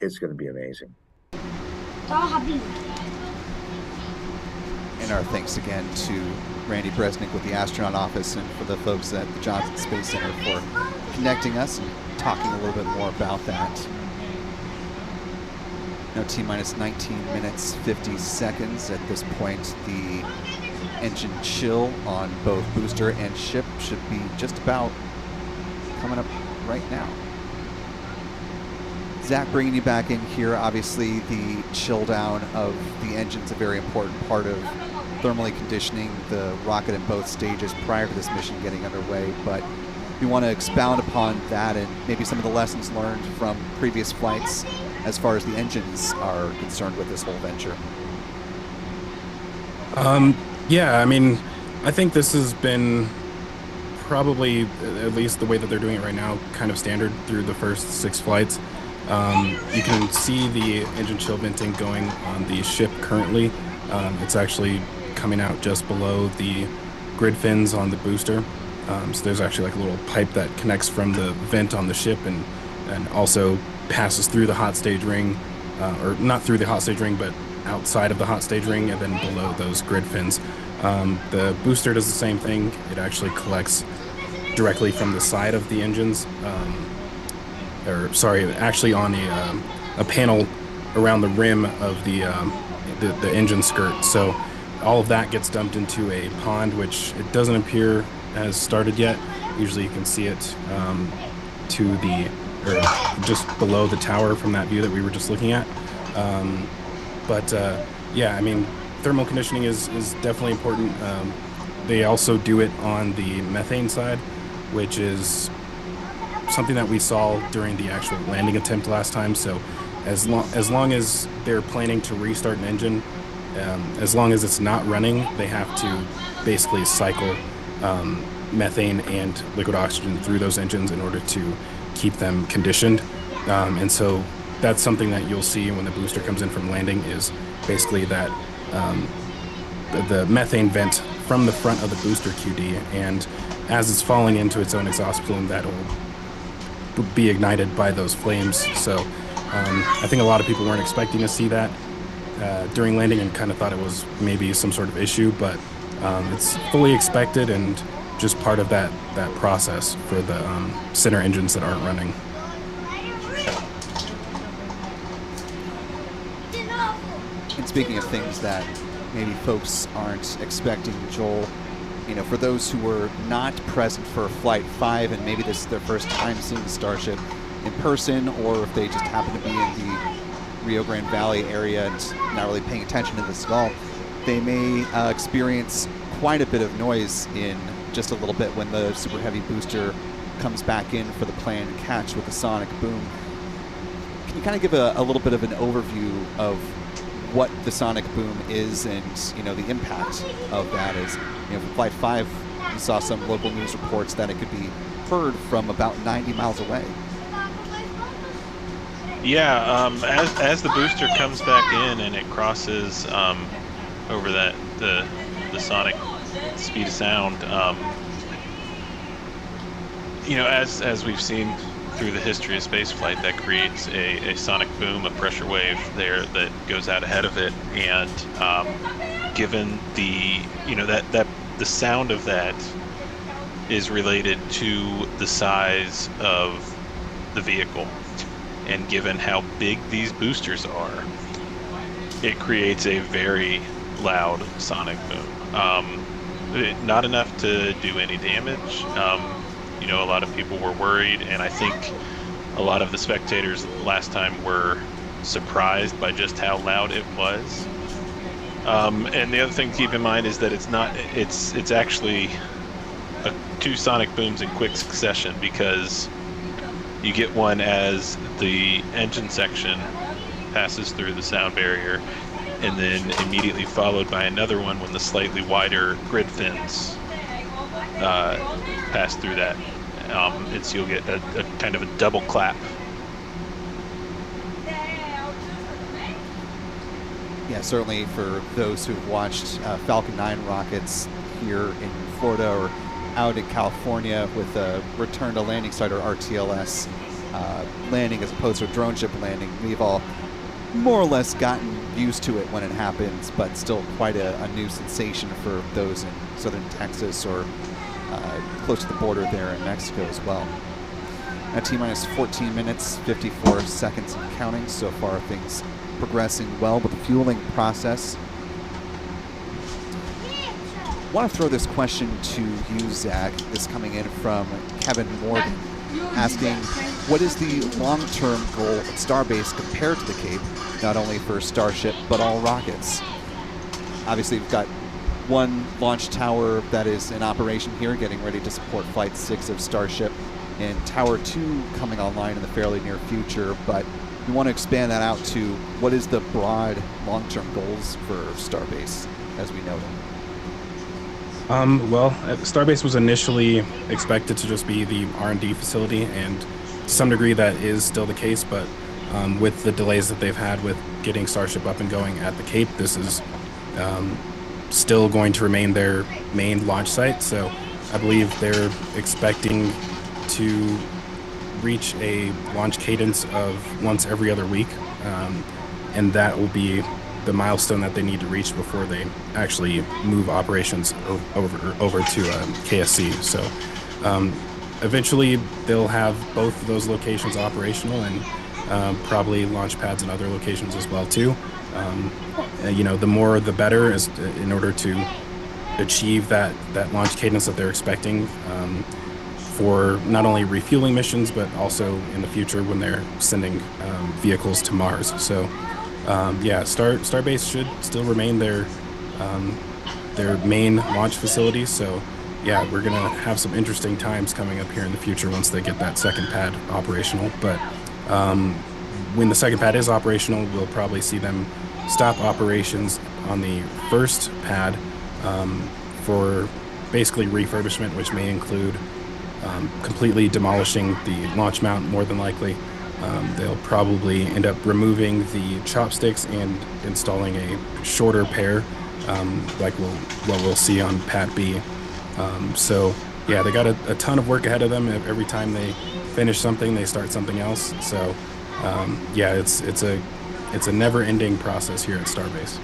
It's going to be amazing. And our thanks again to Randy Bresnick with the Astronaut Office, and for the folks at the Johnson Space Center for connecting us and talking a little bit more about that. Now T-minus 19 minutes, 50 seconds. At this point, the engine chill on both booster and ship should be just about coming up right now. Zach, bringing you back in here. Obviously, the chill down of the engine is a very important part of thermally conditioning the rocket in both stages prior to this mission getting underway. But we want to expound upon that and maybe some of the lessons learned from previous flights as far as the engines are concerned with this whole venture. Yeah, I mean, I think this has been probably, at least the way that they're doing it right now, kind of standard through the first 6 flights. You can see the engine chill venting going on the ship currently. It's actually coming out just below the grid fins on the booster. So there's actually like a little pipe that connects from the vent on the ship and also passes through the hot stage ring, or not through the hot stage ring, but outside of the hot stage ring and then below those grid fins. The booster does the same thing. It actually collects directly from the side of the engines, actually on a panel around the rim of the engine skirt. So all of that gets dumped into a pond, which it doesn't appear has started yet. Usually you can see it just below the tower from that view that we were just looking at. Yeah, I mean, thermal conditioning is definitely important. They also do it on the methane side, which is something that we saw during the actual landing attempt last time. So as long as they're planning to restart an engine, as long as it's not running, they have to basically cycle methane and liquid oxygen through those engines in order to keep them conditioned. And so that's something that you'll see when the booster comes in from landing, is basically that the methane vent from the front of the booster QD, and as it's falling into its own exhaust plume, that will be ignited by those flames. So I think a lot of people weren't expecting to see that during landing and kind of thought it was maybe some sort of issue, but it's fully expected and just part of that process for the center engines that aren't running. And speaking of things that maybe folks aren't expecting, Joel, for those who were not present for Flight 5 and maybe this is their first time seeing Starship in person, or if they just happen to be in the Rio Grande Valley area and not really paying attention to this at all, they may experience quite a bit of noise in just a little bit when the Super Heavy booster comes back in for the planned catch with the sonic boom. Can you kind of give a little bit of an overview of what the sonic boom is and the impact of that is? For Flight 5, we saw some local news reports that it could be heard from about 90 miles away. Yeah, as the booster comes back in and it crosses over the sonic speed of sound, as we've seen through the history of spaceflight, that creates a sonic boom, a pressure wave there that goes out ahead of it, and given that the sound of that is related to the size of the vehicle, and given how big these boosters are, it creates a very loud sonic boom. Not enough to do any damage. You know, a lot of people were worried, and I think a lot of the spectators last time were surprised by just how loud it was. And the other thing to keep in mind is that it's actually two sonic booms in quick succession, because you get one as the engine section passes through the sound barrier, and then immediately followed by another one when the slightly wider grid fins pass through that. And so you'll get a kind of a double clap. Yeah, certainly for those who've watched Falcon 9 rockets here in Florida or out in California with a return to landing site or RTLS landing as opposed to a drone ship landing, we've all more or less gotten used to it when it happens, but still quite a new sensation for those in southern Texas or close to the border there in Mexico as well. Now T-minus 14 minutes, 54 seconds and counting. So far things progressing well with the fueling process. I want to throw this question to you, Zach. This coming in from Kevin Morgan, asking, what is the long-term goal of Starbase compared to the Cape, not only for Starship, but all rockets? Obviously, we've got one launch tower that is in operation here, getting ready to support Flight 6 of Starship, and Tower 2 coming online in the fairly near future, but we want to expand that out to what is the broad long-term goals for Starbase, as we know them? Well, Starbase was initially expected to just be the R&D facility, and to some degree that is still the case, but with the delays that they've had with getting Starship up and going at the Cape, this is still going to remain their main launch site. So I believe they're expecting to reach a launch cadence of once every other week, and that will be the milestone that they need to reach before they actually move operations over to KSC. So eventually they'll have both of those locations operational, and probably launch pads in other locations as well too. You know, the more the better, is in order to achieve that launch cadence that they're expecting for not only refueling missions, but also in the future when they're sending vehicles to Mars. So yeah, Starbase should still remain their main launch facility. So yeah, we're gonna have some interesting times coming up here in the future once they get that second pad operational. But when the second pad is operational, we'll probably see them stop operations on the first pad for basically refurbishment, which may include completely demolishing the launch mount, more than likely. They'll probably end up removing the chopsticks and installing a shorter pair, like we'll see on Pad B. So yeah, they got a ton of work ahead of them. Every time they finish something, they start something else. So yeah, it's a never-ending process here at Starbase.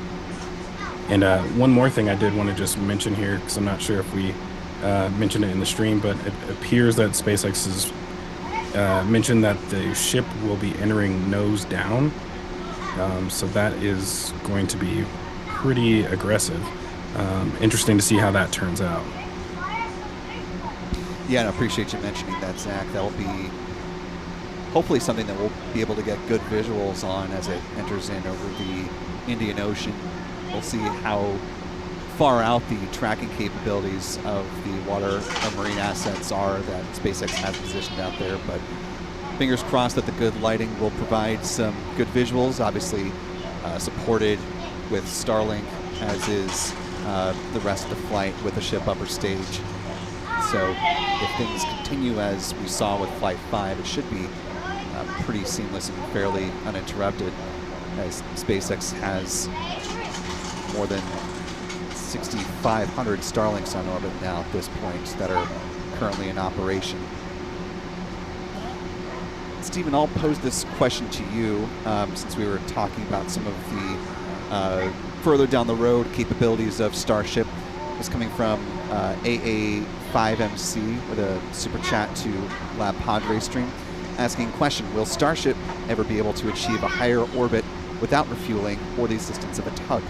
And one more thing I did want to just mention here, because I'm not sure if we mentioned it in the stream, but it appears that SpaceX has mentioned that the ship will be entering nose down. So that is going to be pretty aggressive. Interesting to see how that turns out. Yeah, and I appreciate you mentioning that, Zach. That'll be hopefully something that we'll be able to get good visuals on as it enters in over the Indian Ocean. We'll see how far out the tracking capabilities of the water or marine assets are that SpaceX has positioned out there, but fingers crossed that the good lighting will provide some good visuals, obviously supported with Starlink, as is the rest of the flight with the ship upper stage. So if things continue as we saw with Flight 5, it should be pretty seamless and fairly uninterrupted, as SpaceX has more than 6,500 Starlinks on orbit now at this point that are currently in operation. Stephen, I'll pose this question to you since we were talking about some of the further down the road capabilities of Starship. It's coming from AA5MC with a super chat to Lab Padre stream, asking question, will Starship ever be able to achieve a higher orbit without refueling or the assistance of a tug?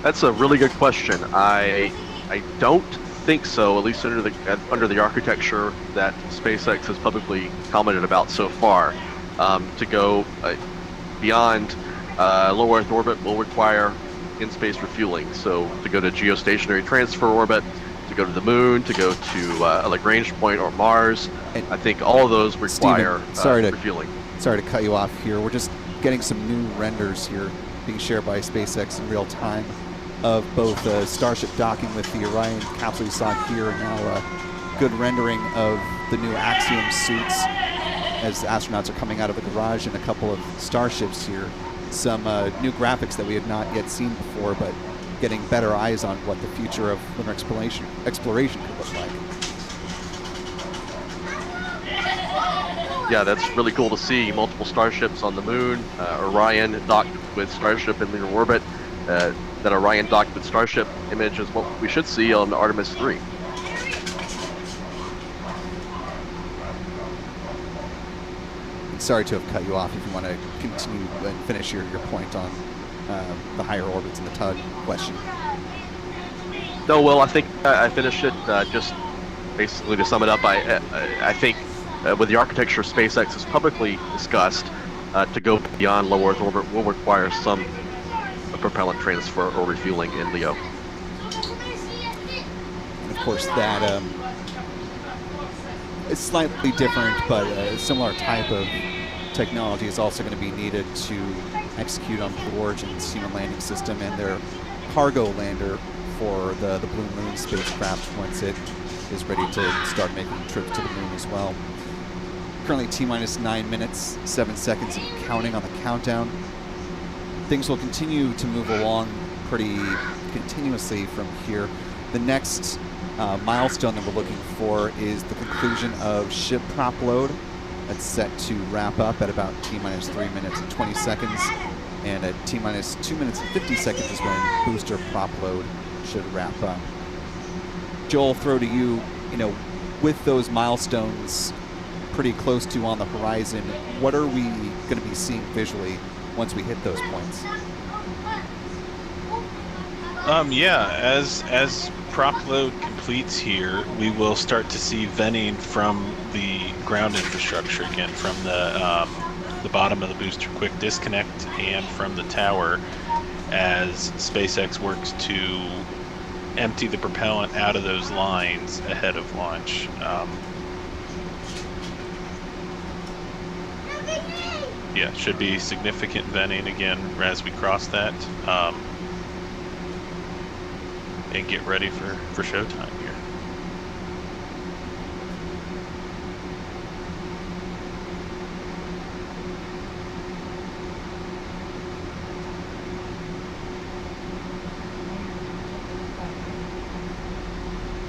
That's a really good question. I don't think so, at least under the architecture that SpaceX has publicly commented about so far. To go beyond low Earth orbit will require in-space refueling. So to go to geostationary transfer orbit, to go to the moon, to go to a Lagrange point or Mars, I think all of those require refueling. Sorry to cut you off here. We're just getting some new renders here being shared by SpaceX in real time of both Starship docking with the Orion capsule you saw here, and now a good rendering of the new Axiom suits as astronauts are coming out of the garage, and a couple of Starships here. Some new graphics that we had not yet seen before, but getting better eyes on what the future of lunar exploration could look like. Yeah, that's really cool to see. Multiple Starships on the moon, Orion docked with Starship in lunar orbit. That Orion docked with Starship image is what we should see on Artemis 3. Sorry to have cut you off. If you want to continue and finish your point on the higher orbits and the tug question. No, well, I think I finished it. Just basically to sum it up, I think with the architecture SpaceX has publicly discussed, to go beyond low Earth orbit will require some propellant transfer or refueling in LEO. And of course, that it's slightly different, but a similar type of technology is also going to be needed to execute on Blue Origin's human landing system and their cargo lander for the Blue Moon spacecraft once it is ready to start making trips to the moon as well. Currently T-minus 9 minutes, 7 seconds and counting on the countdown. Things will continue to move along pretty continuously from here. The next milestone that we're looking for is the conclusion of ship prop load. That's set to wrap up at about T-minus 3 minutes and 20 seconds. And at T-minus 2 minutes and 50 seconds is when booster prop load should wrap up. Joel, throw to you, with those milestones pretty close to on the horizon, what are we going to be seeing visually once we hit those points? Yeah, as prop load completes here, we will start to see venting from the ground infrastructure again, from the bottom of the booster quick disconnect and from the tower, as SpaceX works to empty the propellant out of those lines ahead of launch. Yeah, should be significant venting again as we cross that, and get ready for showtime here.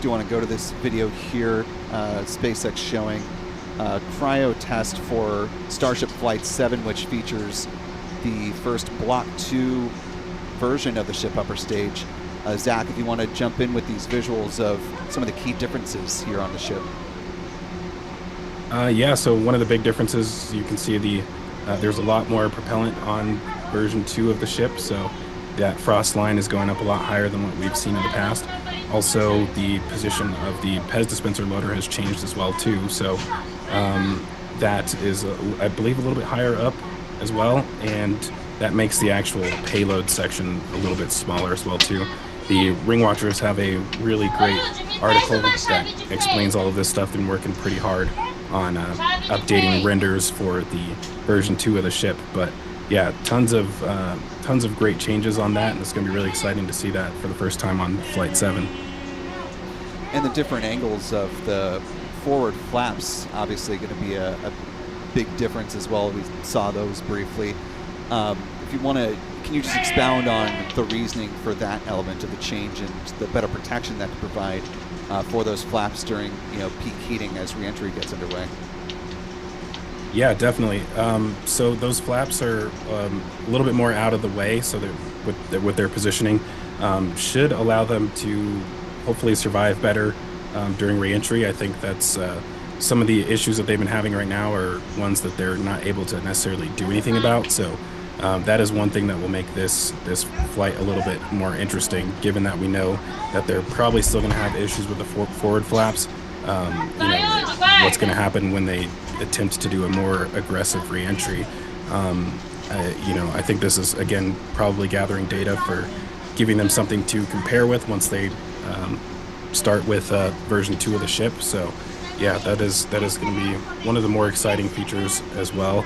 Do you want to go to this video here? SpaceX showing cryo test for Starship Flight 7, which features the first Block 2 version of the ship upper stage. Zach, if you want to jump in with these visuals of some of the key differences here on the ship. Yeah, so one of the big differences, you can see there's a lot more propellant on version 2 of the ship, so that frost line is going up a lot higher than what we've seen in the past. Also, the position of the PEZ dispenser loader has changed as well too, so that is, I believe, a little bit higher up as well, and that makes the actual payload section a little bit smaller as well too. The Ring Watchers have a really great article that explains all of this stuff. Been working pretty hard on updating renders for the version 2 of the ship, but yeah, tons of great changes on that, and it's going to be really exciting to see that for the first time on Flight 7. And the different angles of the forward flaps, obviously going to be a big difference as well. We saw those briefly. If you want to, can you just expound on the reasoning for that element of the change and the better protection that could provide for those flaps during peak heating as reentry gets underway? Yeah, definitely. So those flaps are a little bit more out of the way, so that with their positioning should allow them to hopefully survive better during reentry. I think that's some of the issues that they've been having right now are ones that they're not able to necessarily do anything about. So That is one thing that will make this flight a little bit more interesting, given that we know that they're probably still going to have issues with the forward flaps. What's going to happen when they attempt to do a more aggressive reentry? I think this is, again, probably gathering data for giving them something to compare with once they start with version 2 of the ship. So yeah, that is going to be one of the more exciting features as well.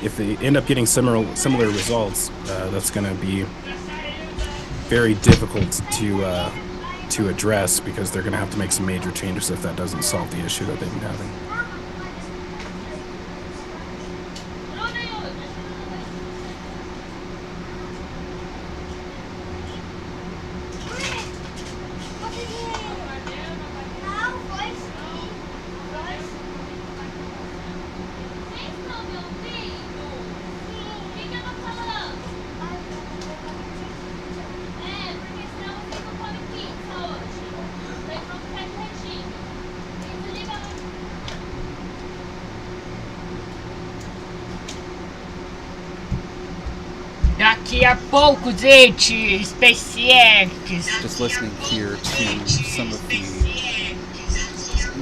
If they end up getting similar results, that's going to be very difficult to address, because they're going to have to make some major changes if that doesn't solve the issue that they've been having. Daqui a pouco, gente, SpaceX. Just listening here to some of the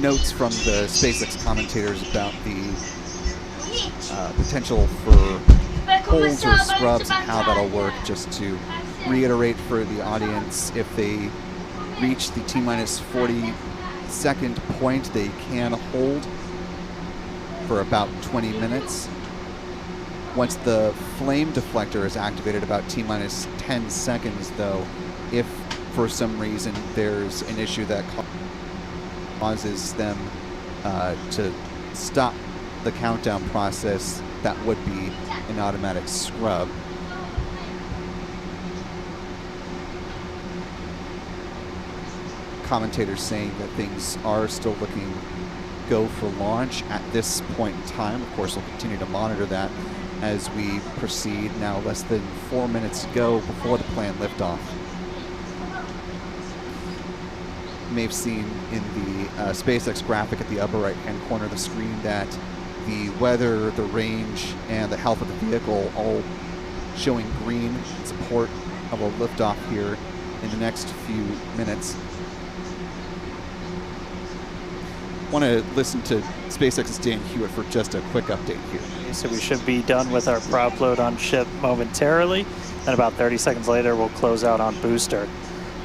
notes from the SpaceX commentators about the potential for holds or scrubs and how that'll work. Just to reiterate for the audience, if they reach the T-minus 40-second point, they can hold for about 20 minutes. Once the flame deflector is activated about T-minus 10 seconds, though, if for some reason there's an issue that causes them to stop the countdown process, that would be an automatic scrub. Commentators saying that things are still looking go for launch at this point in time. Of course, we'll continue to monitor that as we proceed. Now less than 4 minutes to go before the planned liftoff. You may have seen in the SpaceX graphic at the upper right-hand corner of the screen that the weather, the range, and the health of the vehicle all showing green in support of a liftoff here in the next few minutes. I want to listen to SpaceX's Dan Hewitt for just a quick update here. So we should be done with our prop load on ship momentarily, and about 30 seconds later we'll close out on booster.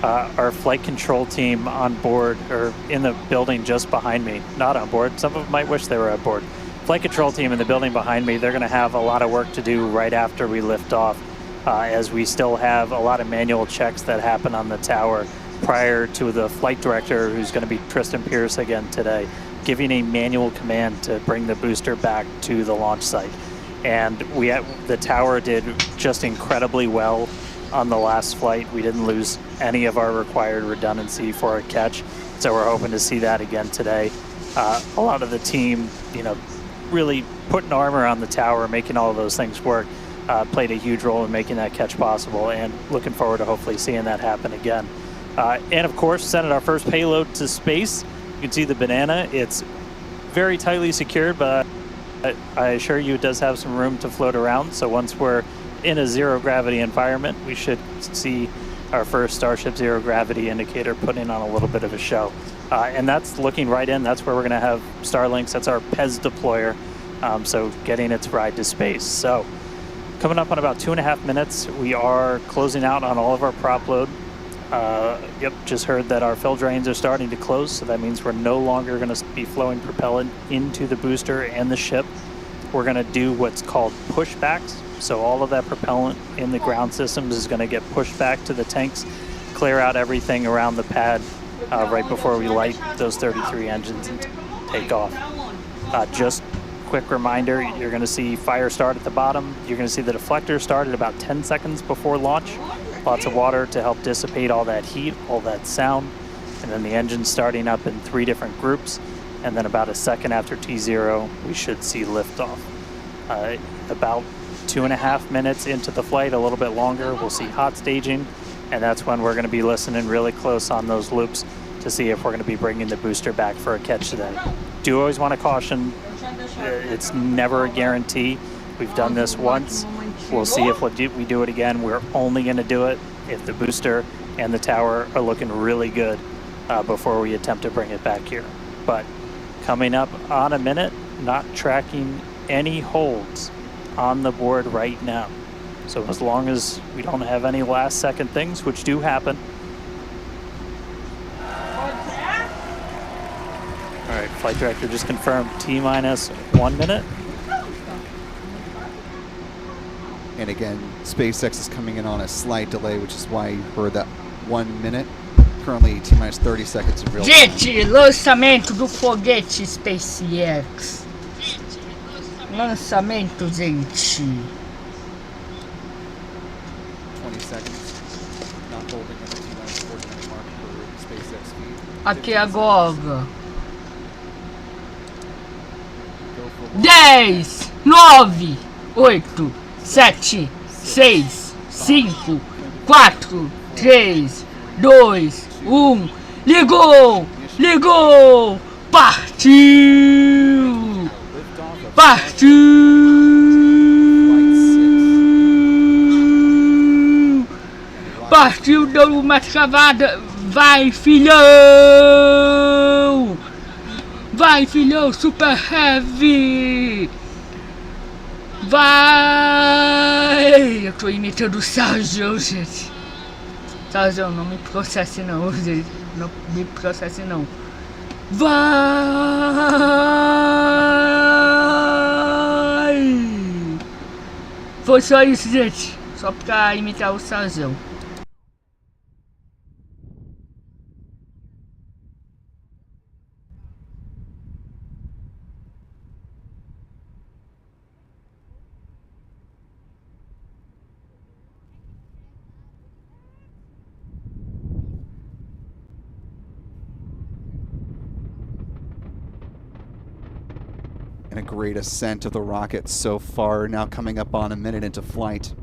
Our flight control team on board, or in the building just behind me, not on board, some of them might wish they were on board. Flight control team in the building behind me, they're going to have a lot of work to do right after we lift off, as we still have a lot of manual checks that happen on the tower prior to the flight director, who's going to be Tristan Pierce again today, giving a manual command to bring the booster back to the launch site. And the tower did just incredibly well on the last flight. We didn't lose any of our required redundancy for a catch, so we're hoping to see that again today. A lot of the team, really putting armor on the tower, making all of those things work, played a huge role in making that catch possible, and looking forward to hopefully seeing that happen again. And of course, sending our first payload to space. You can see the banana. It's very tightly secured, but I assure you it does have some room to float around. So once we're in a zero gravity environment, we should see our first Starship zero gravity indicator putting on a little bit of a show. And that's looking right in. That's where we're going to have Starlinks. That's our PEZ deployer. So getting its ride to space. So coming up on about 2.5 minutes, we are closing out on all of our prop load. Just heard that our fill drains are starting to close, so that means we're no longer going to be flowing propellant into the booster and the ship. We're going to do what's called pushbacks, so all of that propellant in the ground systems is going to get pushed back to the tanks, clear out everything around the pad right before we light those 33 engines and take off. Just quick reminder, you're going to see fire start at the bottom. You're going to see the deflector start at about 10 seconds before launch. Lots of water to help dissipate all that heat, all that sound, and then the engine starting up in 3 different groups, and then about a second after T0 we should see liftoff. About 2.5 minutes into the flight, a little bit longer, we'll see hot staging, and that's when we're going to be listening really close on those loops to see if we're going to be bringing the booster back for a catch today. Do always want to caution, it's never a guarantee. We've done this once. We'll see if we do it again. We're only going to do it if the booster and the tower are looking really good before we attempt to bring it back here. But coming up on a minute, not tracking any holds on the board right now. So as long as we don't have any last second things, which do happen. All right, flight director just confirmed T-minus 1 minute. And again, SpaceX is coming in on a slight delay, which is why you heard that 1 minute. Currently T-minus 30 seconds in real time. Gente, lançamento do foguete SpaceX. Lançamento, gente. 20 seconds. Not holding in the T-minus 40 mark for SpaceX feed. Aqui agora. 10, 9, 8, 7, 6, 5, 4, 3, 2, 1. Ligou! Ligou! Partiu! Partiu! Partiu, deu uma travada. Vai, filhão! Vai, filhão, super heavy! Vai! Eu tô imitando o Sargão, gente. Sargão, não me processe não, gente. Não me processe não. Vai! Foi só isso, gente. Só pra imitar o Sargão. And a great ascent of the rocket so far, now coming up on a minute into flight.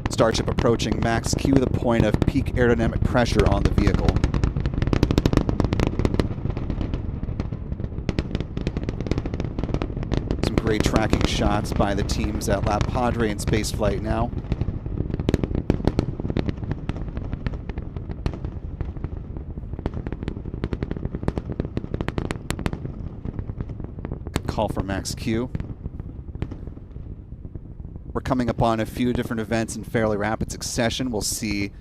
Starship approaching max Q, the point of peak aerodynamic pressure on the vehicle. Some great tracking shots by the teams at La Padre and Spaceflight now. Call for max Q. We're coming upon a few different events in fairly rapid succession. We'll see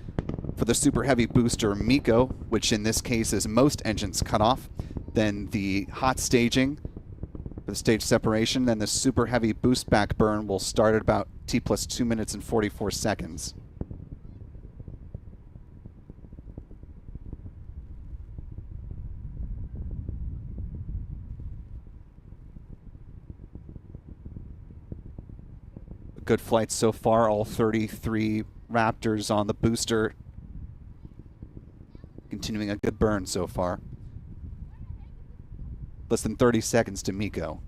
for the super heavy booster MECO, which in this case is most engines cut off, then the hot staging for the stage separation, then the super heavy boost back burn will start at about T plus 2 minutes and 44 seconds. Good flights so far, all 33 Raptors on the booster. Continuing a good burn so far. Less than 30 seconds to MECO.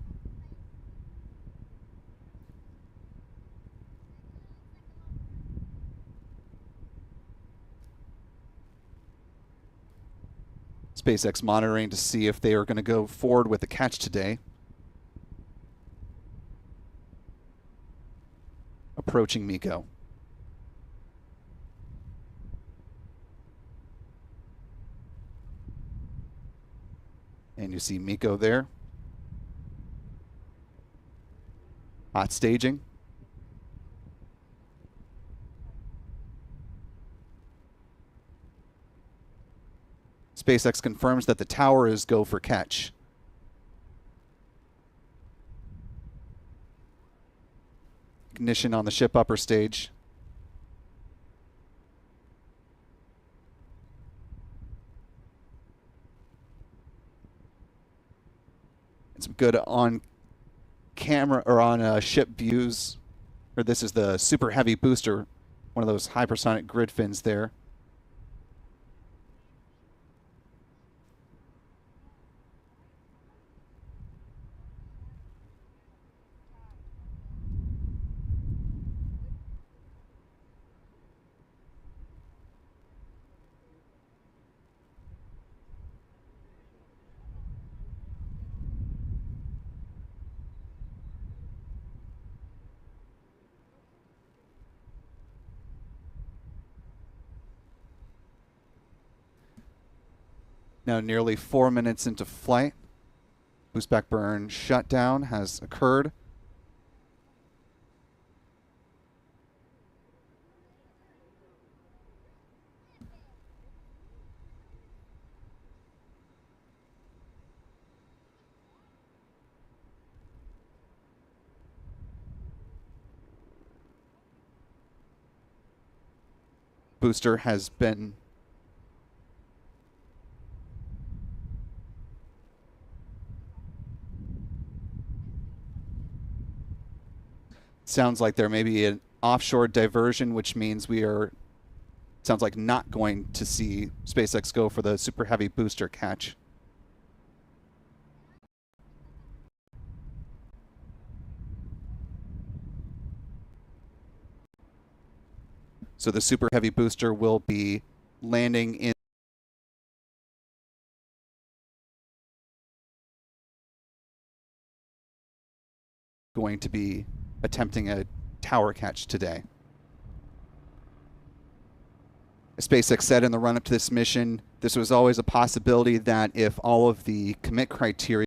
SpaceX monitoring to see if they are going to go forward with the catch today. Approaching MECO. And you see MECO there. Hot staging. SpaceX confirms that the tower is go for catch. Ignition on the ship upper stage. And some good on camera or on ship views. Or this is the super heavy booster, one of those hypersonic grid fins there. Now nearly 4 minutes into flight. Boost back burn shutdown has occurred. Booster has been sounds like there may be an offshore diversion, which means we are sounds like not going to see SpaceX go for the super heavy booster catch. So the super heavy booster will be landing in going to be attempting a tower catch today. As SpaceX said in the run-up to this mission, this was always a possibility that if all of the commit criteria